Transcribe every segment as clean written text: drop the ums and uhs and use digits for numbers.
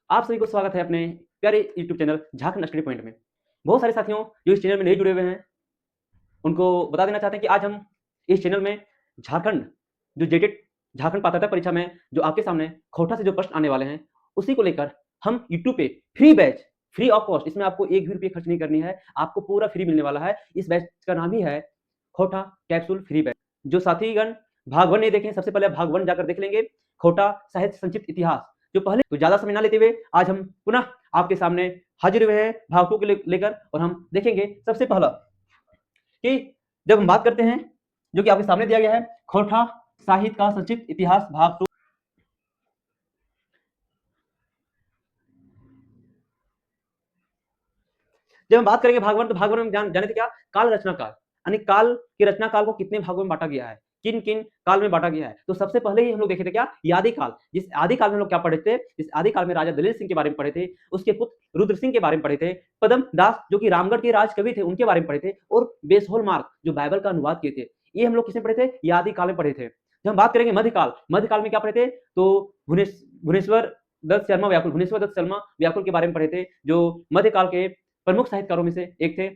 आप सभी को स्वागत है अपने प्यारे YouTube channel Jharkhand study point में। बहुत सारे साथियों जो इस चैनल में नए जुड़े हुए हैं, उनको बता देना चाहते हैं कि आज हम इस चैनल में झारखंड जो जेटेड झारखंड पात्रता परीक्षा में जो आपके सामने खोटा से जो प्रश्न आने वाले हैं, उसी को लेकर हम यूट्यूब पे free batch, free of cost, इसमें आपको एक भी रुपये खर्च नहीं करनी है, आपको पूरा फ्री मिलने वाला है। इस बैच का नाम ही है खोटा कैप्सूल फ्री बैच। जो साथीगण भाग 1 नहीं देखे हैं, सबसे पहले भाग 1 जाकर देख लेंगे, खोटा साहित्य संक्षिप्त इतिहास। जो पहले तो ज्यादा समय ना लेते हुए आज हम पुनः आपके सामने हाजिर हुए हैं भाग 2 को लेकर, और हम देखेंगे सबसे पहला कि जब हम बात करते हैं जो कि आपके सामने दिया गया है, खोटा साहित्य का संक्षिप्त इतिहास भाग 2। जब हम बात करेंगे भाग 1, तो भाग 1 में जाने थे क्या, काल रचना काल, यानी काल के रचना काल को कितने भागों में बांटा गया है, किन किन काल में बांटा गया है। तो सबसे पहले ही हम लोग देखे थे क्या, आदि काल। जिस आदि काल में हम लोग क्या पढ़े थे, इस आदि काल में राजा दलील सिंह के बारे में पढ़े थे, उसके पुत्र रुद्र सिंह के बारे में पढ़े थे, पदम दास जो कि रामगढ़ के राज कवि थे उनके बारे में पढ़े थे, और बेसहोल मार्ग जो बाइबल का अनुवाद किए थे। ये हम लोग किसमें पढ़े थे, आदि काल में पढ़े थे। जब हम बात करेंगे मध्यकाल, मध्यकाल में क्या पढ़े थे, तो भुवनेश्वर दत्त शर्मा व्याकुल, भुवनेश्वर दत्त शर्मा व्याकुल के बारे में पढ़े थे, जो मध्यकाल के प्रमुख साहित्यकारों में से एक थे।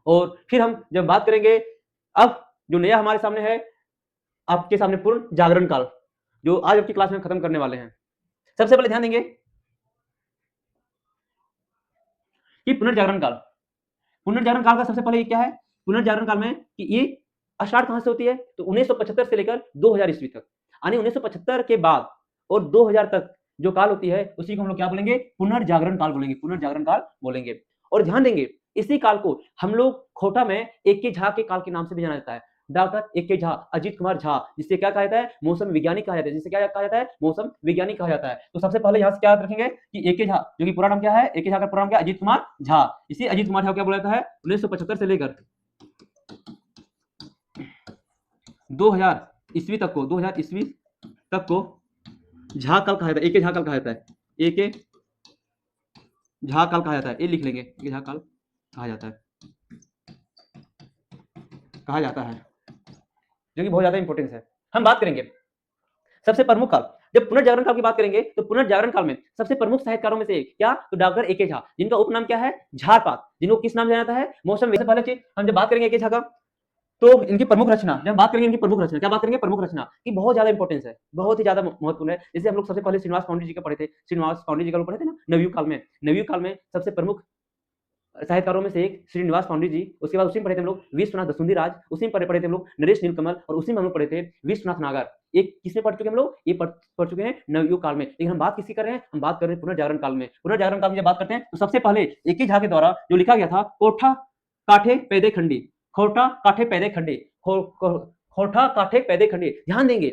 और फिर हम जब बात करेंगे, अब जो नया हमारे सामने है, आपके सामने पूर्ण जागरण काल, जो आज आपकी क्लास में खत्म करने वाले हैं। सबसे पहले ध्यान देंगे कि पुनर्जागरण काल, पुनर्जागरण काल का सबसे पहले ये क्या है, पुनर्जागरण काल में कि ये स्टार्ट कहां से होती है, तो 1975 से लेकर 2000 ईस्वी तक, यानी 1975 के बाद और 2000 तक जो काल होती है, उसी को हम लोग क्या बोलेंगे, पुनर्जागरण काल बोलेंगे, पुनर्जागरण काल बोलेंगे। और ध्यान देंगे इसी काल को हम लोग खोटा में ए के झा के काल के नाम से भी जाना जाता है। डॉक्टर ए के झा, अजीत कुमार झा, जिसे क्या कहा जाता है, मौसम विज्ञानी कहा जाता है, जिसे क्या कहा जाता है, मौसम विज्ञानी कहा जाता है। तो सबसे पहले यहाँ से क्या याद रखेंगे कि ए के झा, जो कि पूरा नाम क्या है, ए के झा का पूरा नाम क्या है, अजीत कुमार झा। इसी अजीत कुमार झा को क्या बोला जाता है, 1975 से लेकर 2000 ईस्वी तक को, 2000 ईस्वी तक को झा काल कहा जाता है, ए के झा काल कहा जाता है, ए के झा काल कहा जाता है। ये लिख लेंगे, ए के झा काल कहा जाता है, कहा जाता है, जो कि बहुत ज्यादा इंपॉर्टेंस है। हम बात करेंगे सबसे प्रमुख काल, जब पुनर्जागरण काल की बात करेंगे, तो पुनर्जागरण काल में सबसे प्रमुख साहित्यकारों में से एक क्या, तो डॉक्टर ए के झा, जिनका उपनाम क्या है, झारपात, जिनको किस नाम से जाना जाता है, मौसम। से पहले चीज हम जब बात करेंगे ए के झा का, तो इनकी प्रमुख रचना, जब बात करेंगे इनकी प्रमुख रचना, क्या बात करेंगे, प्रमुख रचना की बहुत ज्यादा इंपॉर्टेंस है, बहुत ही ज्यादा महत्वपूर्ण है। जैसे हम लोग सबसे पहले श्रीनिवास पांडे जी का पढ़े थे, श्रीनिवास पांडे जी का पढ़े थे ना नवयुग काल में, नवयुग काल में सबसे प्रमुख साहित्यकारों में से एक श्रीनिवास पांडे जी। उसके बाद उसी में पढ़े थे हम लोग विश्वनाथ दसुंधी राज, उसी में पढ़े थे हम लोग नरेश नीलकमल, और उसी में हम लोग पढ़े थे विश्वनाथ नागर। एक किसमें पढ़ चुके हम लोग, ये पढ़ चुके हैं नवयुग काल में। लेकिन हम बात किसकी कर रहे हैं, हम बात कर रहे हैं पुनर्जागरण काल में। पुनर्जागरण काल में जब बात करते हैं, तो सबसे पहले एक ही झा के द्वारा जो लिखा गया था, कोठा काठे पैदे खंडी, खोटा काठे पैदे खंडी, खोटा काठे पैदे खंडी। ध्यान देंगे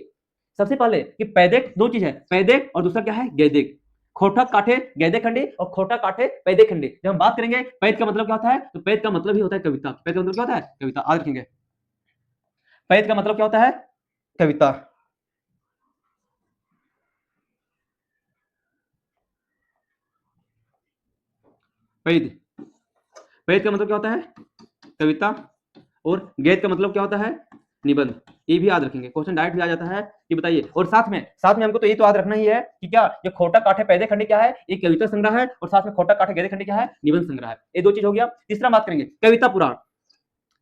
सबसे पहले कि पैदेक दो चीज है, पैदेक और दूसरा क्या है, गैदेक। खोटा काठे गैदे खंडी और खोटा काठे पैदे खंडी। जब हम बात करेंगे पैद का मतलब क्या होता है, तो पैद का मतलब ही होता है कविता। पैद का मतलब क्या होता है, कविता। आज रखेंगे पैद का मतलब क्या होता है, कविता। पैद, पैद का मतलब क्या होता है, कविता। और गैद का मतलब क्या होता है, निबंध। ये भी याद रखेंगे, क्वेश्चन डायरेक्ट भी आ जाता है कि बताइए। और साथ में हमको तो ये तो याद रखना ही है कि क्या, ये खोटा काठे पैदे खंडी क्या है, एक कविता संग्रह है, और साथ में खोटा काठे गैदे खंडी क्या है, निबंध संग्रह है। ये दो चीज हो गया। तीसरा बात करेंगे कविता पुराण,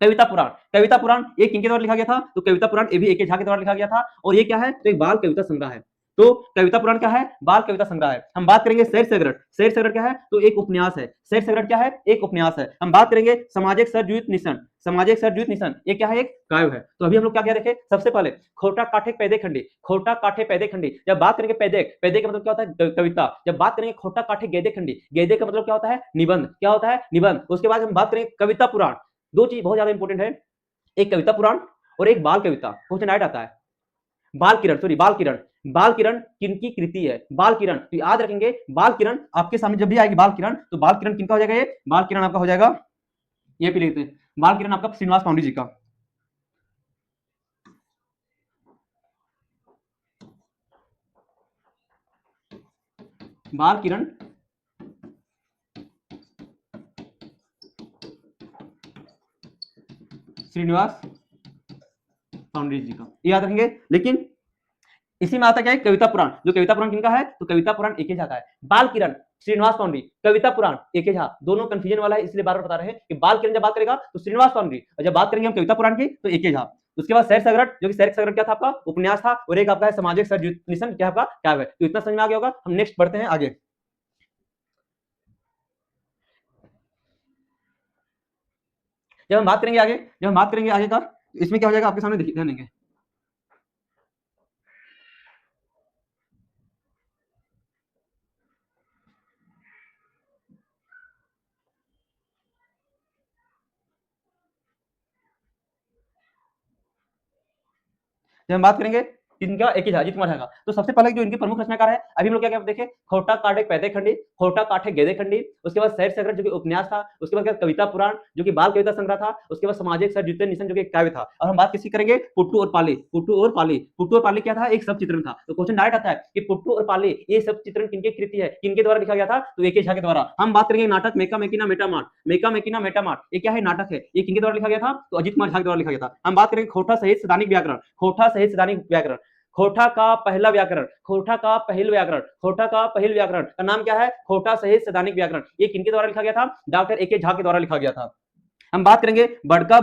कविता पुराण। कविता पुराण ये किनके द्वारा लिखा गया था, तो कविता पुराण ये भी ए के झा के द्वारा लिखा गया था, और ये क्या है, तो एक बाल कविता संग्रह है। तो कविता पुराण क्या है, बाल कविता संग्रह है। हम बात करेंगे शैर सैगरट, शैर सैगरट क्या है, तो एक उपन्यास है। शैर सैगरट क्या है, एक उपन्यास है। हम बात करेंगे सामाजिक सरजुत निशन, सामाजिक सरजुत निशन ये क्या है, एक काव्य है। तो अभी हम लोग क्या क्या देखे, सबसे पहले खोटा काठे पैदे खंडी, खोटा काठे पैदे खंडी। जब बात करेंगे पैदेक, पैदे का मतलब क्या होता है, कविता। जब बात करेंगे खोटा काठे गैदे खंडी, गैदे का मतलब क्या होता है, निबंध। क्या होता है, निबंध। उसके बाद हम बात करेंगे कविता पुराण। दो चीज बहुत ज्यादा इंपॉर्टेंट है, एक कविता पुराण और एक बाल कविता। क्वेश्चन राइट आता है, बाल किरण, सॉरी बाल किरण। बाल किरण किनकी कृति है, बाल किरण। तो याद रखेंगे बाल किरण आपके सामने जब भी आएगी बाल किरण, तो बाल किरण किनका हो जाएगा, ये बाल किरण आपका हो जाएगा, ये भी लिखते हैं, बाल किरण आपका श्रीनिवास पांडे जी का। बाल किरण श्रीनिवास पांडे जी का, याद रखेंगे। लेकिन इसी में आता क्या है कविता पुराण, जो कविता पुराण किनका है, तो कविता पुराण ए के झा का है। बाल किरण श्रीनिवास पाउंड्री, कविता पुराण ए के झा, दोनों कंफ्यूजन वाला है, इसलिए बार बार बता रहे हैं कि बाल किरण जब बात करेगा तो श्रीनिवास पाउंड्री, और जब बात करेंगे हम कविता पुराण की तो ए के झा। उसके बाद सैर सगरट, जो कि सैर सगरट क्या था आपका उपन्यास था, और एक आपका है सामाजिक सर्जनिशन क्या आपका क्या है। तो इतना समझ में आ गया होगा। हम नेक्स्ट बढ़ते हैं आगे। जब हम बात करेंगे आगे, जब हम बात करेंगे आगे का, इसमें क्या हो जाएगा आपके सामने ध्यान देंगे। जब हम बात करेंगे इनका एक ही था अजीत कुमार झा का, तो सबसे पहले जो इनके प्रमुख रचनाकार है अभी हम लोग क्या क्या देखें, खोटा काटे पैदे खंडी, खोटा काटे गेदे खंडी, उसके बाद सैर सगरट जो कि उपन्यास था, उसके बाद कविता पुराण जो कि बाल कविता संग्रह था, उसके बाद सामाजिक सर्जनिशन जो कि काव्य था। और हम बात किसी करेंगे पुट्टू और पाली, पुट्टू और पाली, पुट्टू और पाली क्या था, एक सब चित्रण था। तो क्वेश्चन डायरेक्ट आता है कि पुट्टू और पाली ये सब चित्रण किनकी कृति है, किनके द्वारा लिखा गया था, तो ए के झा के द्वारा। हम बात करेंगे नाटक मेका मेकिना मेटामार्ट, मेका मेकिना मेटामार्ट ये क्या है नाटक है, ये किनके द्वारा लिखा गया था, तो अजीत कुमार झा के द्वारा लिखा गया था। हम बात करेंगे खोटा सहित सैद्धांतिक व्याकरण, खोटा सहित सैद्धांतिक व्याकरण, खोटा का पहला व्याकरण, खोटा का पहल व्याकरण, खोटा का पहल व्याकरण का नाम क्या है, खोटा सहित सैद्धांतिक व्याकरण, ये किनके द्वारा लिखा गया था, डॉक्टर ए के झा के द्वारा लिखा गया था। हम बात करेंगे बड़का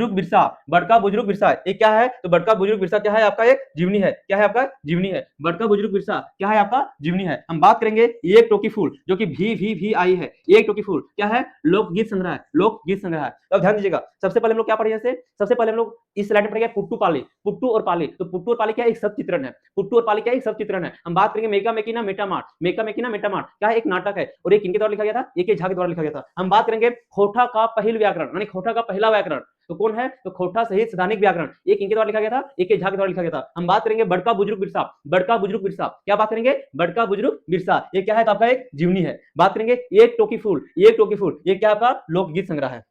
बिरसा, बड़का बुजुर्ग बिरसा ये क्या है, तो बड़का बुजुर्ग बिरसा क्या है आपका एक जीवनी है, क्या है आपका जीवनी है, बड़का बुजुर्ग बिरसा क्या है आपका जीवनी है। हम बात करेंगे एक टोकी फूल जो कि भी आई है, एक टोकी फूल क्या है, लोकगीत संग्रह है, लोकगीत संग्रह है। तो ध्यान दीजिएगा, सबसे पहले हम लोग क्या पढ़े, जैसे सबसे पहले हम लोग इस स्लाइड में पढ़ेंगे पुट्टू पाली, पुट्टू और पाली, तो पुट्टू और पाली क्या एक सब चित्रण है, पुट्टू और पाली क्या एक सब चित्रण है। हम बात करेंगे मेका मेकिना मेटामार्ट, मेका मेकिना मेटामार्ट क्या एक नाटक है, और ये किनके द्वारा लिखा गया था, ए के झा के द्वारा लिखा गया था। हम बात करेंगे खोटा का पहल व्याकरण, यानी खोटा का पहला व्याकरण, तो कौन है, तो खोटा सहित सैद्धांतिक व्याकरण, ये किनके द्वारा लिखा गया था, ए के झा के द्वारा लिखा गया था। हम बात करेंगे बड़का बुजुर्ग बिरसा, बड़का बुजुर्ग बिरसा क्या बात करेंगे, बड़का बुजुर्ग बिरसा ये क्या है, तो आपका एक जीवनी है। बात करेंगे एक टोकी फूल, एक टोकी फूल ये क्या आपका लोकगीत संग्रह है।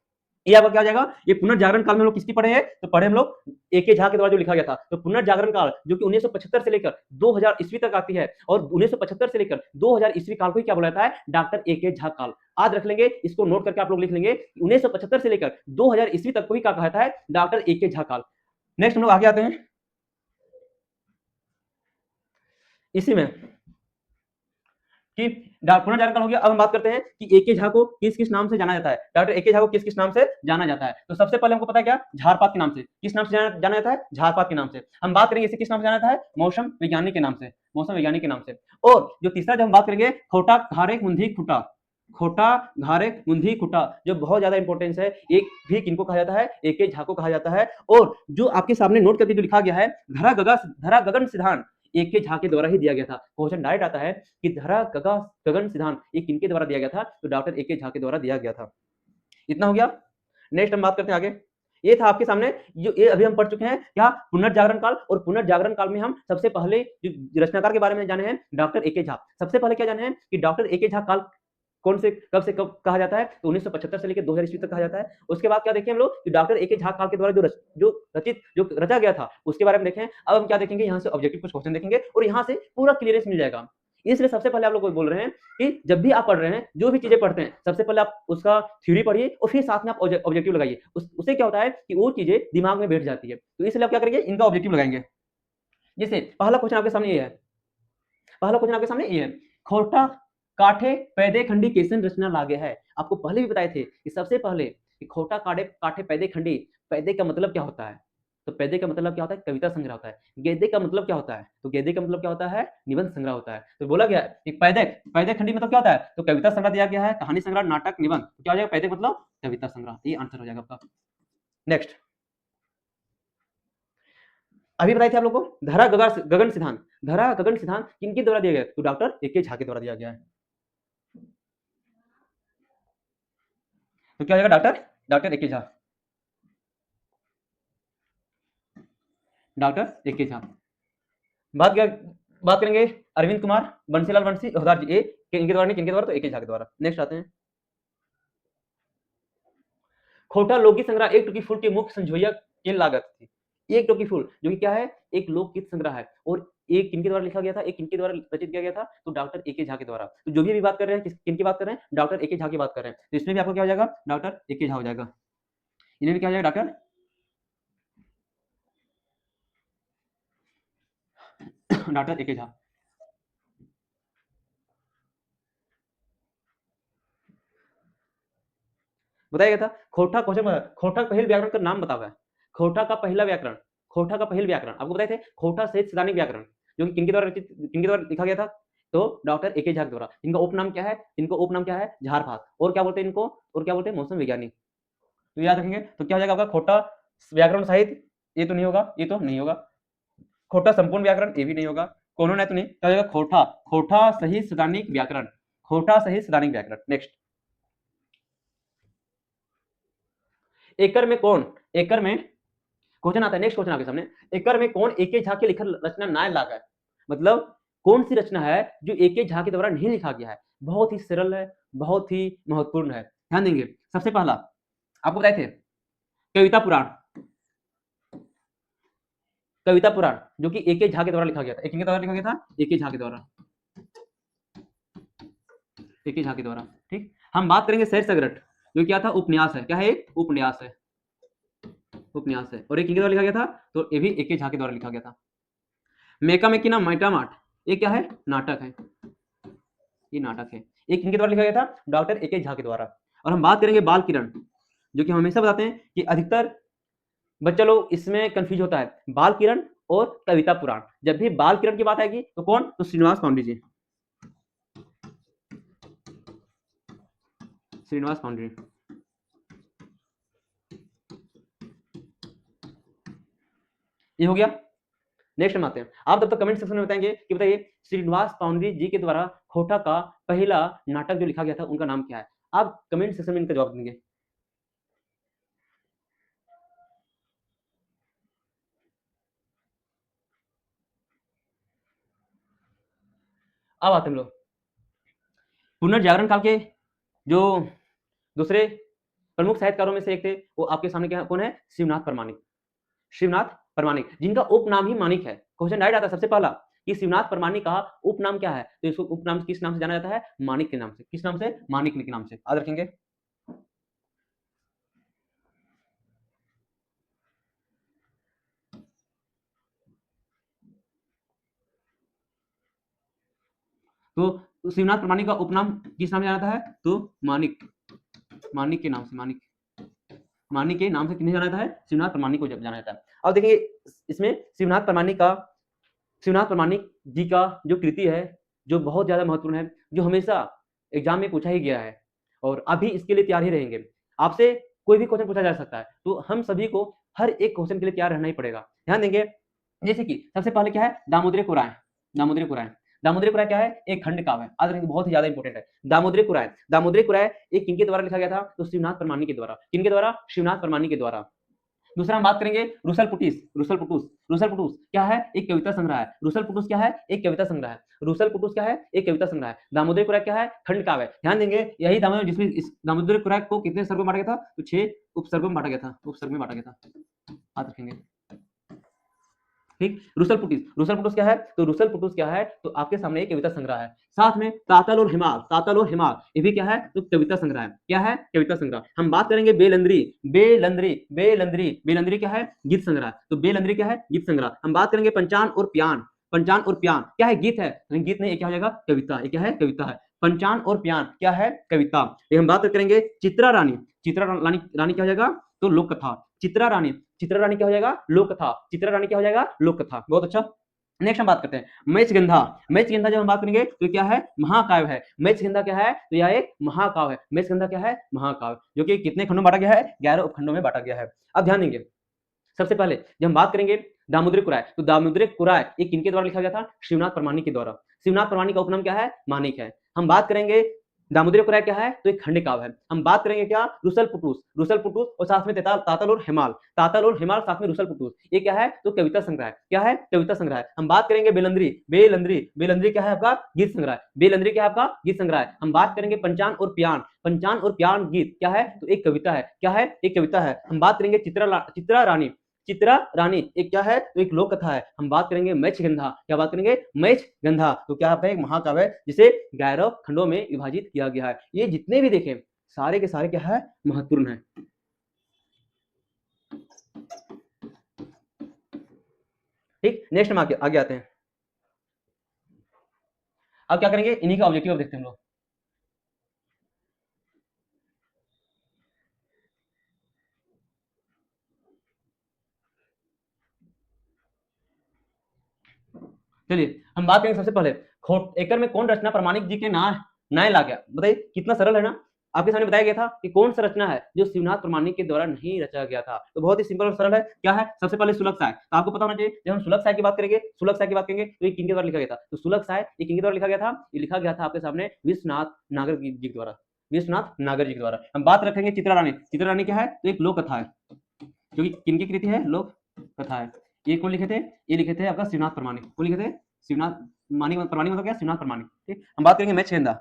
ये आपका क्या हो जाएगा, ये पुनर्जागरण काल में हम लोग किसकी पढ़े हैं, तो पढ़े हम लोग ए के झा के द्वारा जो लिखा गया था। तो पुनर्जागरण काल जो कि 1975 से लेकर 2000 ईस्वी तक आती है, और 1975 से लेकर 2000 ईस्वी काल को ही क्या बोला जाता है, डॉक्टर ए के झा काल। आज रख लेंगे, इसको नोट करके आप लोग लिख लेंगे, 1975 से लेकर 2000 ईस्वी तक को ही क्या कहा जाता है, डॉक्टर ए के झा काल। नेक्स्ट हम लोग आगे आते हैं, इसी में कि पुनर्जागरण काल हो गया। अब हम बात करते हैं कि ए के झा को किस किस नाम से जाना जाता है, डॉक्टर ए के झा को किस किस नाम से जाना जाता है। तो सबसे पहले हमको पता है क्या, झारपात के नाम से, किस नाम से जाना जाता है, झारपात के नाम से। हम बात करेंगे इसे किस नाम से जाना जाता है, मौसम वैज्ञानिक के नाम से, मौसम वैज्ञानिक के नाम से। और जो तीसरा जब हम बात करेंगे खोटा घारे मुंधी खुटा, खोटा घारे मुंधी खुटा जो बहुत ज्यादा इंपॉर्टेंस है, एक भी किनको कहा जाता है, ए के झा को कहा जाता है। और जो आपके सामने नोट करके जो लिखा गया है धरा गगन सिद्धांत, ए के झा के द्वारा ही दिया गया था। क्वेश्चन डायरेक्ट आता है कि धरा गगन सिद्धांत ये किनके द्वारा दिया गया था, तो डॉक्टर ए के झा के द्वारा दिया गया था। इतना हो गया। नेक्स्ट हम बात करते हैं आगे। ये था आपके सामने, जो ये अभी हम पढ़ चुके हैं क्या, पुनर्जागरण काल। और पुनर्जागरण काल में हम सबसे पहले जो रचनाकार के बारे में जाने हैं, डॉक्टर ए के झा। सबसे पहले क्या जाने हैं कि डॉक्टर ए के झा काल कौन से कब कहा जाता है, तो 1975 से लेकर 2000 ईस्वी तक कहा जाता है। उसके बाद क्या देखें हम लोग कि डॉक्टर ए के झा काल के द्वारा जो रचा गया था उसके बारे में देखें। अब हम क्या देखेंगे, यहाँ से ऑब्जेक्टिव कुछ क्वेश्चन देखेंगे और यहाँ से पूरा क्लियरेंस मिल जाएगा। इसलिए सबसे पहले आप लोग को बोल रहे हैं कि जब भी आप पढ़ रहे हैं, जो भी चीजें पढ़ते हैं, सबसे पहले आप उसका थ्योरी पढ़िए और फिर साथ में आप ऑब्जेक्टिव लगाइए। उससे क्या होता है कि वो चीजें दिमाग में बैठ जाती है। तो इसलिए आप क्या करेंगे, इनका ऑब्जेक्टिव लगाएंगे। जैसे पहला क्वेश्चन आपके सामने ये है, पहला क्वेश्चन आपके सामने ये है, खोटा काठे पैदे खंडी केसन रचना लागे है। आपको पहले भी बताए थे कि सबसे पहले कि खोटा काटे काठे पैदे खंडी, पैदे का मतलब क्या होता है, तो पैदे का मतलब क्या होता है, कविता संग्रह होता है। गेदे का मतलब क्या होता है, तो गेदे का मतलब क्या होता है, निबंध संग्रह होता है। तो बोला गया है कि पैदे पैदे खंडी मतलब क्या होता है, तो कविता संग्रह दिया गया है, कहानी संग्रह, नाटक, निबंध। तो क्या हो जाएगा, पैदे मतलब कविता संग्रह, ये आंसर हो जाएगा आपका। नेक्स्ट अभी बताए थे आप लोगों को धरा गगन सिद्धांत, धरा गगन सिद्धांत किनके द्वारा दिया गया, तो डॉक्टर ए के झा के द्वारा दिया गया है। तो क्या हो जाएगा, डॉक्टर ए के झा, डॉक्टर ए के झा। बात क्या बात करेंगे, अरविंद कुमार, बंसीलाल बंसी, हरदार जी, ए इनके द्वारा नहीं, किनके द्वारा, तो ए के झा के द्वारा। नेक्स्ट आते हैं, खोटा लोकगीत संग्रह एक टुकी फूल के मुख्य संजोया की लागत थी। एक टोकी फूल जो कि क्या है, एक लोकगीत संग्रह है, और एक किनके द्वारा लिखा गया था, एक किनके द्वारा रचित किया गया था, तो डॉक्टर ए के झा के द्वारा। तो जो भी अभी बात कर रहे हैं, किनकी बात कर रहे हैं, डॉक्टर ए के झा की बात कर रहे हैं। तो इसमें भी आपको क्या हो जाएगा, डॉक्टर ए के झा हो जाएगा, इन्हें भी क्या हो जाएगा, डॉक्टर डॉक्टर ए के झा। बताया गया था खोटा क्वेश्चन, खोटा पहले व्याकरण का नाम बता हुआ है, खोटा का पहला व्याकरण, खोटा का पहला व्याकरण आपको बताए थे, खोटा सहित सैद्धांतिक व्याकरण जो कि किनके द्वारा रचित, किनके द्वारा लिखा गया था, तो डॉक्टर ए के झा के द्वारा। इनका उपनाम क्या है, इनको उपनाम क्या है, झारफात, और क्या बोलते हैं इनको, और क्या बोलते हैं, मौसम वैज्ञानिक। तो याद रखेंगे। तो क्या हो जाएगा आपका खोटा व्याकरण साहित्य, ये तो नहीं होगा, ये तो नहीं होगा। खोटा संपूर्ण व्याकरण, ये भी नहीं होगा। कौन है तो नहीं, क्या हो जाएगा खोटा, खोटा सहित सैद्धांतिक व्याकरण, खोटा सहित सैद्धांतिक व्याकरण। नेक्स्ट, एकड़ में कौन, एकड़ में क्वेश्चन आता है, नेक्स्ट क्वेश्चन आपके सामने, एकड़ में कौन ए के झा के लिखित रचना ना लागा है, मतलब कौन सी रचना है जो ए के झा के द्वारा नहीं लिखा गया है। बहुत ही सरल है, बहुत ही महत्वपूर्ण है, ध्यान देंगे। सबसे पहला आपको बताए थे कविता पुराण, कविता पुराण जो कि ए के झा के द्वारा लिखा गया था, एक के द्वारा लिखा गया था, ए के झा के द्वारा, ए के झा के द्वारा। ठीक, हम बात करेंगे सैर सगरट जो क्या था, उपन्यास है, क्या है, एक उपन्यास है, उपन्यास है, और एक किनके द्वारा लिखा गया था, तो ये भी ए के झा के द्वारा लिखा गया था। मेका मेकिना मैटा माट, ये क्या है, नाटक है, ये नाटक है, ये किनके द्वारा लिखा गया था, डॉक्टर ए के झा के द्वारा। और हम बात करेंगे बाल किरण जो कि हम हमेशा बताते हैं कि अधिकतर बच्चा लोग इसमें कंफ्यूज होता है, बाल किरण और कविता पुराण। जब भी बाल किरण की बात आएगी तो कौन, तो श्रीनिवास पांडे जी, श्रीनिवास पांडे। ये हो गया। नेक्स्ट हम आते हैं, आप तब तक कमेंट सेक्शन में बताएंगे कि बताइए श्रीनिवास पांडे जी के द्वारा खोटा का पहला नाटक जो लिखा गया था उनका नाम क्या है। आप कमेंट सेक्शन में इनका जवाब देंगे। अब आते हैं हम लोग पुनर्जागरण काल के जो दूसरे प्रमुख साहित्यकारों में से एक थे, वो आपके सामने क्या कौन है, शिवनाथ परमाणिक, शिवनाथ परमाणिक जिनका उपनाम ही माणिक है। क्वेश्चन डायरेक्ट आता है सबसे पहला कि शिवनाथ परमाणिक का उपनाम क्या है, तो इसको उपनाम किस नाम से जाना जाता है, माणिक के नाम से। किस नाम से, माणिक के नाम से, याद रखेंगे। तो शिवनाथ परमाणिक का उपनाम किस नाम से जाना जाता है, तो माणिक, माणिक के नाम से, माणिक, माणिक के नाम से किन्हें जाना जाता है, शिवनाथ परमाणिक को जाना जाता है। अब देखिए इसमें शिवनाथ परमाणिक का, शिवनाथ परमाणिक जी का जो कृति है जो बहुत ज्यादा महत्वपूर्ण है, जो हमेशा एग्जाम में पूछा ही गया है और अभी इसके लिए तैयार ही रहेंगे। आपसे कोई भी क्वेश्चन पूछा जा सकता है, तो हम सभी को हर एक क्वेश्चन के लिए तैयार रहना ही पड़ेगा। ध्यान देंगे, जैसे कि सबसे पहले क्या है, दामोदरी कुरान, दामोदरी कुरान, दामोदरी कुरान क्या है, एक खंड काव्य है, आज रखेंगे, बहुत ही ज्यादा इंपॉर्टेंट है। दामोदरी कुरान, दामोदरी कुरान एक किनके द्वारा लिखा गया था, तो शिवनाथ परमाणिक के द्वारा। किनके द्वारा, शिवनाथ परमाणिक के द्वारा। दूसरा हम बात करेंगे रुसल पुटिस, रुसल पुटुस, रुसल पुटुस क्या है, एक कविता संग्रह है। रुसल पुटुस क्या है, एक कविता संग्रह है। रुसल पुटुस क्या है, एक कविता संग्रह है। दामोदरी कुरैक क्या है, खंड काव्य। ध्यान देंगे यही दामोदर, जिसमें इस दामोदरी कुरैक को कितने सर्गों में बांटा गया था, तो 6 उपसर्गों में बांटा गया था, उपसर्ग में बांटा गया था, याद रखेंगे। ठीक, रुसल पुटिस, रुसल पुटुस क्या है, तो रुसल पुटुस क्या है, तो आपके सामने एक कविता संग्रह है। साथ में तातल और हिमाल, तातल और हिमाल ये भी क्या है, तो कविता संग्रह है। क्या है, कविता संग्रह। हम बात करेंगे बेलंदरी, बेलंदरी, बेलंदरी, बेलंदरी क्या है, गीत संग्रह। तो बेलंदरी क्या है, गीत संग्रह। हम बात करेंगे पंचान और प्यान, पंचान और प्यान क्या है, गीत है, लेकिन गीत नहीं, ये क्या हो जाएगा, कविता। ये क्या है, कविता है। पंचान और प्यान क्या है, कविता। ये हम बात करेंगे चित्रा रानी, चित्रा रानी, रानी क्या हो जाएगा, तो लोक कथा। चित्रा रानी, चित्रा रानी क्या हो जाएगा, लोक कथा। चित्रा रानी क्या हो जाएगा, लोक कथा। बहुत अच्छा। नेक्स्ट हम बात करते हैं मैचगंधा, मैचगंधा जब हम बात करेंगे तो क्या है, महाकाव्य है। मैचगंधा क्या है, तो यह एक महाकाव्य है। मैचगंधा क्या है, महाकाव्य, जो कि कितने खंडों में बांटा गया है, 11 उपखंडों में बांटा गया है। अब ध्यान देंगे, सबसे पहले जब हम बात करेंगे दामोदरी कुराय, तो दामोदरी कुराय एक किनके द्वारा लिखा गया था, शिवनाथ परमाणिक के द्वारा। शिवनाथ परमाणिक का उपनाम क्या है, माणिक है। हम बात करेंगे दामोदरी कुराय क्या है, तो एक खंड काव्य है। हम बात करेंगे क्या, रुसल पुटुस, रुसल पुटुस और साथ में तातल और हिमाल, तातल और हिमाल साथ में रुसल पुटुस, ये क्या है, तो कविता संग्रह है। क्या है, कविता संग्रह है। हम बात करेंगे बेलंदरी, बेलंदरी, बेलंदरी क्या है आपका, गीत संग्रह। बेलंदरी क्या है आपका, गीत संग्रह है। हम बात करेंगे पंचान और प्यान, पंचान और प्यान गीत क्या है, तो एक कविता है। क्या है, एक कविता है। हम बात करेंगे चित्रा रानी, चित्रा रानी एक क्या है, तो एक लोक कथा है। हम बात करेंगे मैचगंधा, क्या बात करेंगे, मैचगंधा, तो क्या है, एक महाकाव्य है जिसे 11 खंडों में विभाजित किया गया है। ये जितने भी देखें सारे के सारे क्या है, महत्वपूर्ण है। ठीक, नेक्स्ट हम आगे आते हैं। अब क्या करेंगे, इन्हीं का ऑब्जेक्टिव देखते हैं हम लोग। चलिए हम बात करेंगे सबसे पहले एकर में कौन रचना प्रमाणिक जी के ना नए ला गया। बताइए कितना सरल है ना। आपके सामने बताया गया था कि कौन सा रचना है जो शिवनाथ प्रमाणिक के द्वारा नहीं रचा गया था। तो बहुत ही सिंपल और सरल है। क्या है, सबसे पहले सुलभ साय। तो आपको पता होना चाहिए जब हम सुलभ साय की बात करेंगे, सुलभ साय की बात करेंगे तो ये किनके द्वारा लिखा गया था। तो सुलभ साय ये किनके द्वारा लिखा गया था, ये लिखा गया था आपके सामने विश्वनाथ नागर जी के द्वारा, विश्वनाथ नागर जी के द्वारा। हम बात रखेंगे चित्रा रानी। चित्रा रानी क्या है, तो एक लोक कथा है जो कि किनकी कृति है, लोक कथा है। ये कौन लिखे थे, ये लिखे थे आपका शिवनाथ प्रमाणिक। कौन लिखे थे, शिवनाथ प्रमाणिक मतलब क्या, शिवनाथ प्रमाणिक। ठीक, हम बात करेंगे मैछेंदा।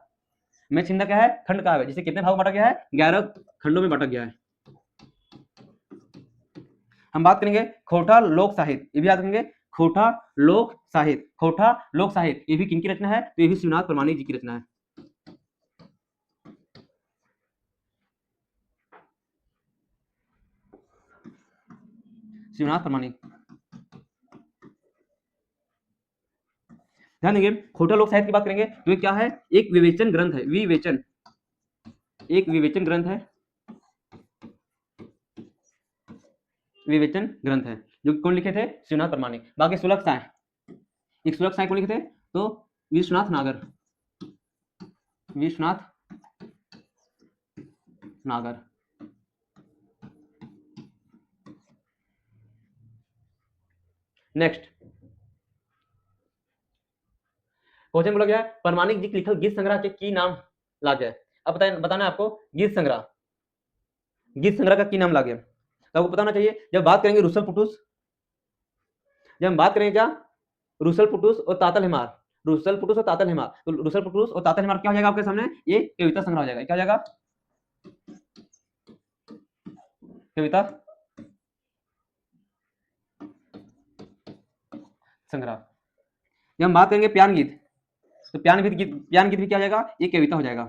मैछेंदा क्या है, खंड काव्य जिसे कितने भाग में बांटा गया है, 11 खंडों में बांटा गया है। हम बात करेंगे खोटा लोक साहित्य, ये भी याद रखेंगे, खोटा लोक साहित्य। खोटा लोक साहित्य ये भी किनकी रचना है, तो ये भी शिवनाथ प्रमाणिक जी की रचना है। शिवनाथ प्रमाणिक। ध्यान देंगे, खोटा लोक साहित्य की बात करेंगे तो ये क्या है, एक विवेचन ग्रंथ है, विवेचन, एक विवेचन ग्रंथ है, विवेचन ग्रंथ है जो कौन लिखे थे, शिवनाथ प्रमाणिक। बाकी सुलभ साय, एक सुलभ साय कौन लिखे थे, तो विश्वनाथ नागर, विश्वनाथ नागर। नेक्स्ट क्वेश्चन बोला गया प्रमाणिक जी लिखल गीत संग्रह के की नाम ला गया। अब बताना है आपको गीत संग्रह, गीत संग्रह का की नाम ला गया। तो आपको बताना चाहिए जब बात करेंगे रुसल पुटुस, जब हम बात करेंगे क्या, रुसल पुटुस और तातल हिमार, रुसल पुटुस और तातल हिमार। तो रुसल पुटुस और तातल हिमार क्या हो जाएगा आपके सामने, ये कविता संग्रह हो जाएगा। क्या हो जाएगा, कविता संग्रह। जब हम बात करेंगे प्यान गीत, तो प्यान गीत भी क्या हो जाएगा, ये कविता हो जाएगा।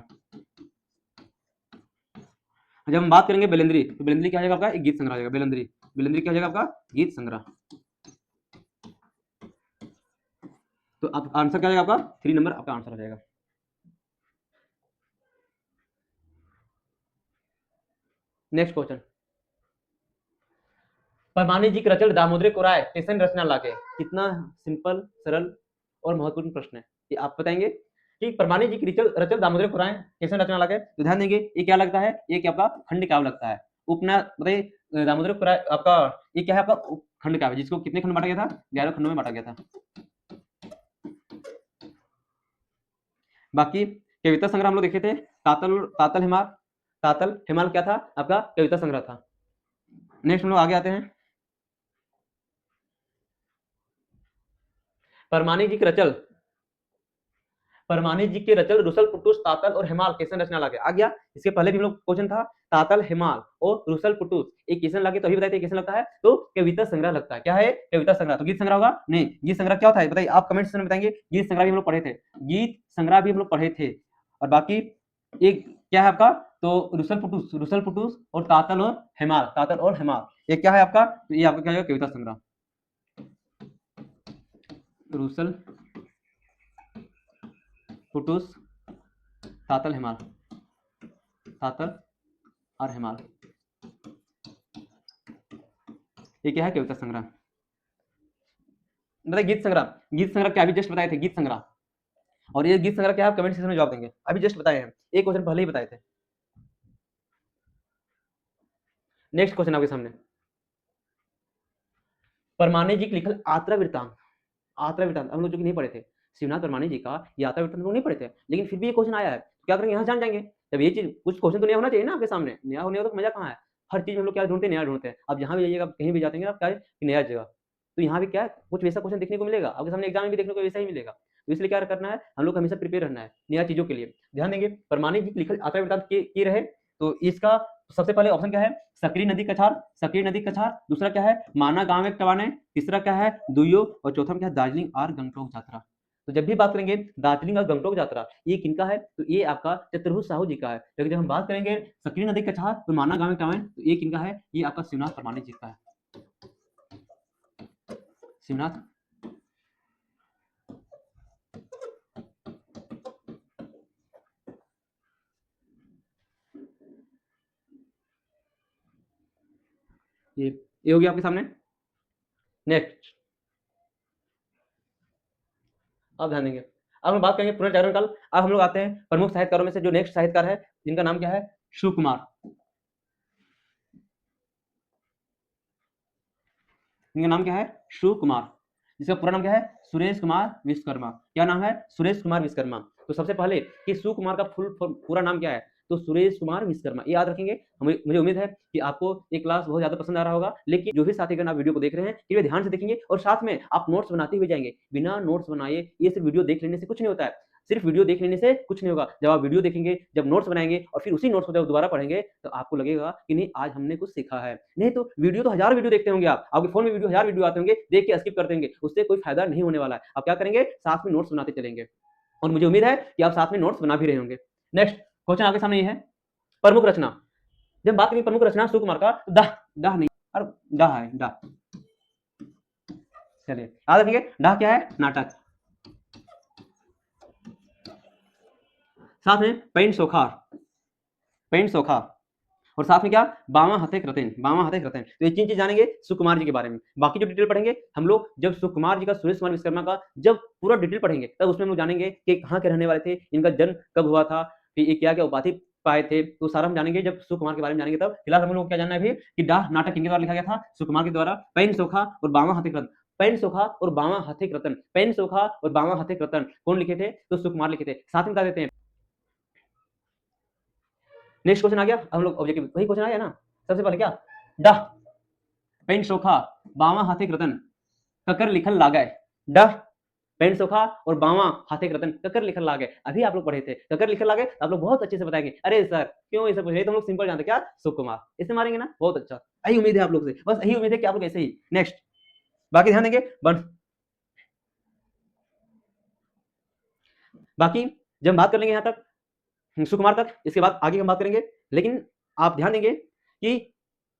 जब हम बात करेंगे बेलेंद्री, तो बेलेंद्री क्या हो जाएगा आपका, एक गीत संग्रह हो जाएगा। बेलेंद्री, बेलेंद्री क्या हो जाएगा आपका, गीत संग्रह। तो आप आंसर क्या हो जाएगा आपका, 3 नंबर आपका आंसर हो जाएगा। नेक्स्ट क्वेश्चन, परमाणु जी की रचल दामोदर कोराय कैसन रचना लागे। कितना सिंपल, सरल और महत्वपूर्ण प्रश्न है, ये आप बताएंगे कि परमाणु जी की रचल दामोदर कोराय कैसन रचना लागे। तो ध्यान देंगे ये क्या लगता है, ये क्या आपका खंड काव्य लगता है। उपना बताइए दामोदर कोराय आपका ये क्या है, आपका खंड काव्य जिसको कितने खंड बांटा गया था, 11 खंडों में बांटा गया था। बाकी कविता संग्रह हम लोग देखे थे, तातल हिमाल, तातल हिमाल क्या था आपका, कविता संग्रह था। नेक्स्ट हम लोग आगे आते हैं, परमाणु जी की रचल, परमाणु जी के रचल रुसल पुटुस तातल और हिमाल कैसन रचना लागे। आ गया, इसके पहले भी हम लोग क्वेश्चन था, तातल हिमाल और रुसल पुटुस एक कैसन लागे, तो अभी बताए थे कैसन लगता है, तो कविता संग्रह लगता है। क्या है, कविता संग्रह। तो गीत संग्रह होगा नहीं, गीत संग्रह क्या होता है बताइए, आप कमेंट सेक्शन में बताएंगे। गीत संग्रह भी हम लोग पढ़े थे, गीत संग्रह भी हम लोग पढ़े थे। और बाकी एक क्या है आपका, तो रुसल पुटुस और तातल और हिमाल, तातल और हिमाल ये क्या है आपका, तो ये आपका क्या है, कविता संग्रह। रुसल पुटुस तातल हिमाल, तातल और हिमाल ये क्या है, कविता संग्रह। मतलब गीत संग्रह, गीत संग्रह क्या अभी जस्ट बताए थे, गीत संग्रह। और ये गीत संग्रह क्या है, आप कमेंट सेक्शन में जवाब देंगे, अभी जस्ट बताए हैं, एक क्वेश्चन पहले ही बताए थे। नेक्स्ट क्वेश्चन आपके सामने, परमाणु जी की लिखल आत्रा वृत्तांत, आत्रा वृत्तांत हम लोग जो कि नहीं पढ़े थे, शिवनाथ परमाणु जी का ये आत्रा वृत्तांत हम लोग नहीं पढ़े थे, लेकिन फिर भी ये क्वेश्चन आया है, तो क्या करेंगे, यहाँ जान जाएंगे। जब ये चीज कुछ क्वेश्चन तो नया होना चाहिए ना आपके सामने, नया होने तो मजा कहाँ है। हर चीज हम लोग क्या ढूंढते हैं, नया ढूंढते हैं। अब जहाँ भी जाइएगा, कहीं भी जाते हैं आप क्या है, नया जगह, तो यहाँ भी क्या है, कुछ वैसा क्वेश्चन देखने को मिलेगा आपके सामने, एग्जाम में भी देखने को वैसा ही मिलेगा। तो इसलिए क्या करना है, हम लोग हमेशा प्रिपेयर रहना है नया चीजों के लिए। ध्यान देंगे, परमाणु जी की लिखल आत्रा वृत्तांत की रहे, तो इसका सबसे पहले ऑप्शन क्या है, सकरी नदी कछार, सकरी नदी कछार। दूसरा क्या है, माना गांव एक टवाने। तीसरा क्या है, दुयो। और चौथा क्या है, दार्जिलिंग और गंगटोक यात्रा। तो जब भी बात करेंगे दार्जिलिंग और गंगटोक यात्रा, ये किनका है, तो ये आपका चतुर्भुज साहू जी का है। लेकिन जब हम बात करेंगे सकरी नदी कछार तो माना गांव एक टवाने, तो ये किनका है, ये आपका शिवनाथ प्रमाणिक जी का है, शिवनाथ ये हो गया आपके सामने। नेक्स्ट अब ध्यान देंगे, अब हम बात करेंगे पुनर्जागरण काल। अब हम लोग आते हैं प्रमुख साहित्यकारों में से जो नेक्स्ट साहित्यकार है, जिनका नाम क्या है, शिवकुमार। इनका नाम क्या है, शिवकुमार। इसका पूरा नाम क्या है, सुरेश कुमार विश्वकर्मा। क्या नाम है, सुरेश कुमार विश्वकर्मा। तो सबसे पहले कि शिवकुमार का पूरा नाम क्या है, तो सुरेश कुमार विश्वकर्मा, ये याद रखेंगे। मुझे उम्मीद है कि आपको ये क्लास बहुत ज्यादा पसंद आ रहा होगा। लेकिन जो भी साथीगण आप वीडियो को देख रहे हैं, ये ध्यान से देखेंगे और साथ में आप नोट्स बनाते हुए जाएंगे। बिना नोट्स बनाए ये सिर्फ वीडियो देख लेने से कुछ नहीं होता है। सिर्फ वीडियो देख लेने से कुछ नहीं होगा। जब आप वीडियो देखेंगे, जब नोट्स बनाएंगे और फिर उसी नोट्स को जब दोबारा पढ़ेंगे, तो आपको लगेगा कि नहीं आज हमने कुछ सीखा है। नहीं तो वीडियो तो हजार वीडियो देखते होंगे, आप आपके फोन में वीडियो हजार वीडियो आते होंगे, देख के स्किप कर देंगे, उससे कोई फायदा नहीं होने वाला है। आप क्या करेंगे, साथ में नोट्स बनाते चलेंगे और मुझे उम्मीद है कि आप साथ में नोट्स बना भी रहे होंगे। नेक्स्ट क्वेश्चन आपके सामने ये है, प्रमुख रचना। जब बात करें प्रमुख रचना शिवकुमार का, दाह दाह नहीं, अरे दाह है, दाह। चलिए याद रखिए, दाह क्या है, नाटक। साथ में पैन सोखार, पैन सोखा, और साथ में क्या, बामा हथे कृतन, बामा हथे कृतन। तो ये तीन चीज जानेंगे सुकुमार जी के बारे में। बाकी जो डिटेल पढ़ेंगे हम लोग, जब सुकुमार जी का, सुरेश कुमार विश्वकर्मा का जब पूरा डिटेल पढ़ेंगे, तब उसमें हम लोग जानेंगे कि कहाँ के रहने वाले थे, इनका जन्म कब हुआ था, फिर ये क्या क्या उपाधि पाए थे, तो सारा हम जानेंगे जब सुकुमार के बारे में जानेंगे तब। फिलहाल हम लोग क्या जानना है अभी, कि डाह नाटक किनके द्वारा लिखा गया था, सुकुमार के द्वारा। पैन सोखा और बामा हथे कृतन, पैन सोखा और बामा हथे कृतन, पैन सोखा और बामा हथे कृतन कौन लिखे थे, तो सुकुमार लिखे थे। साथ में बता देते हैं। नेक्स्ट क्वेश्चन आ गया, हम लोग ऑब्जेक्टिव वही क्वेश्चन आया ना। सबसे पहले क्या, डह पेन सोखा बावा हाथे रतन ककर लिखल लागय, डह पेन सोखा और बावा हाथे रतन ककर लिखल लागय। अभी आप लोग पढ़े थे ककर लिखल लागय, आप लोग बहुत अच्छे से बताएंगे। अरे सर क्यों ये सब पूछ रहे, तो हम लोग सिंपल जानते क्या, सुकुमार, इससे मारेंगे ना, बहुत अच्छा। यही उम्मीद है आप लोग से, बस यही उम्मीद है कि आप लोग ऐसे ही। नेक्स्ट बाकी ध्यान देंगे बाकी जब हम बात कर लेंगे यहाँ तक सुकुमार तक, इसके बाद आगे हम बात करेंगे। लेकिन आप ध्यान देंगे कि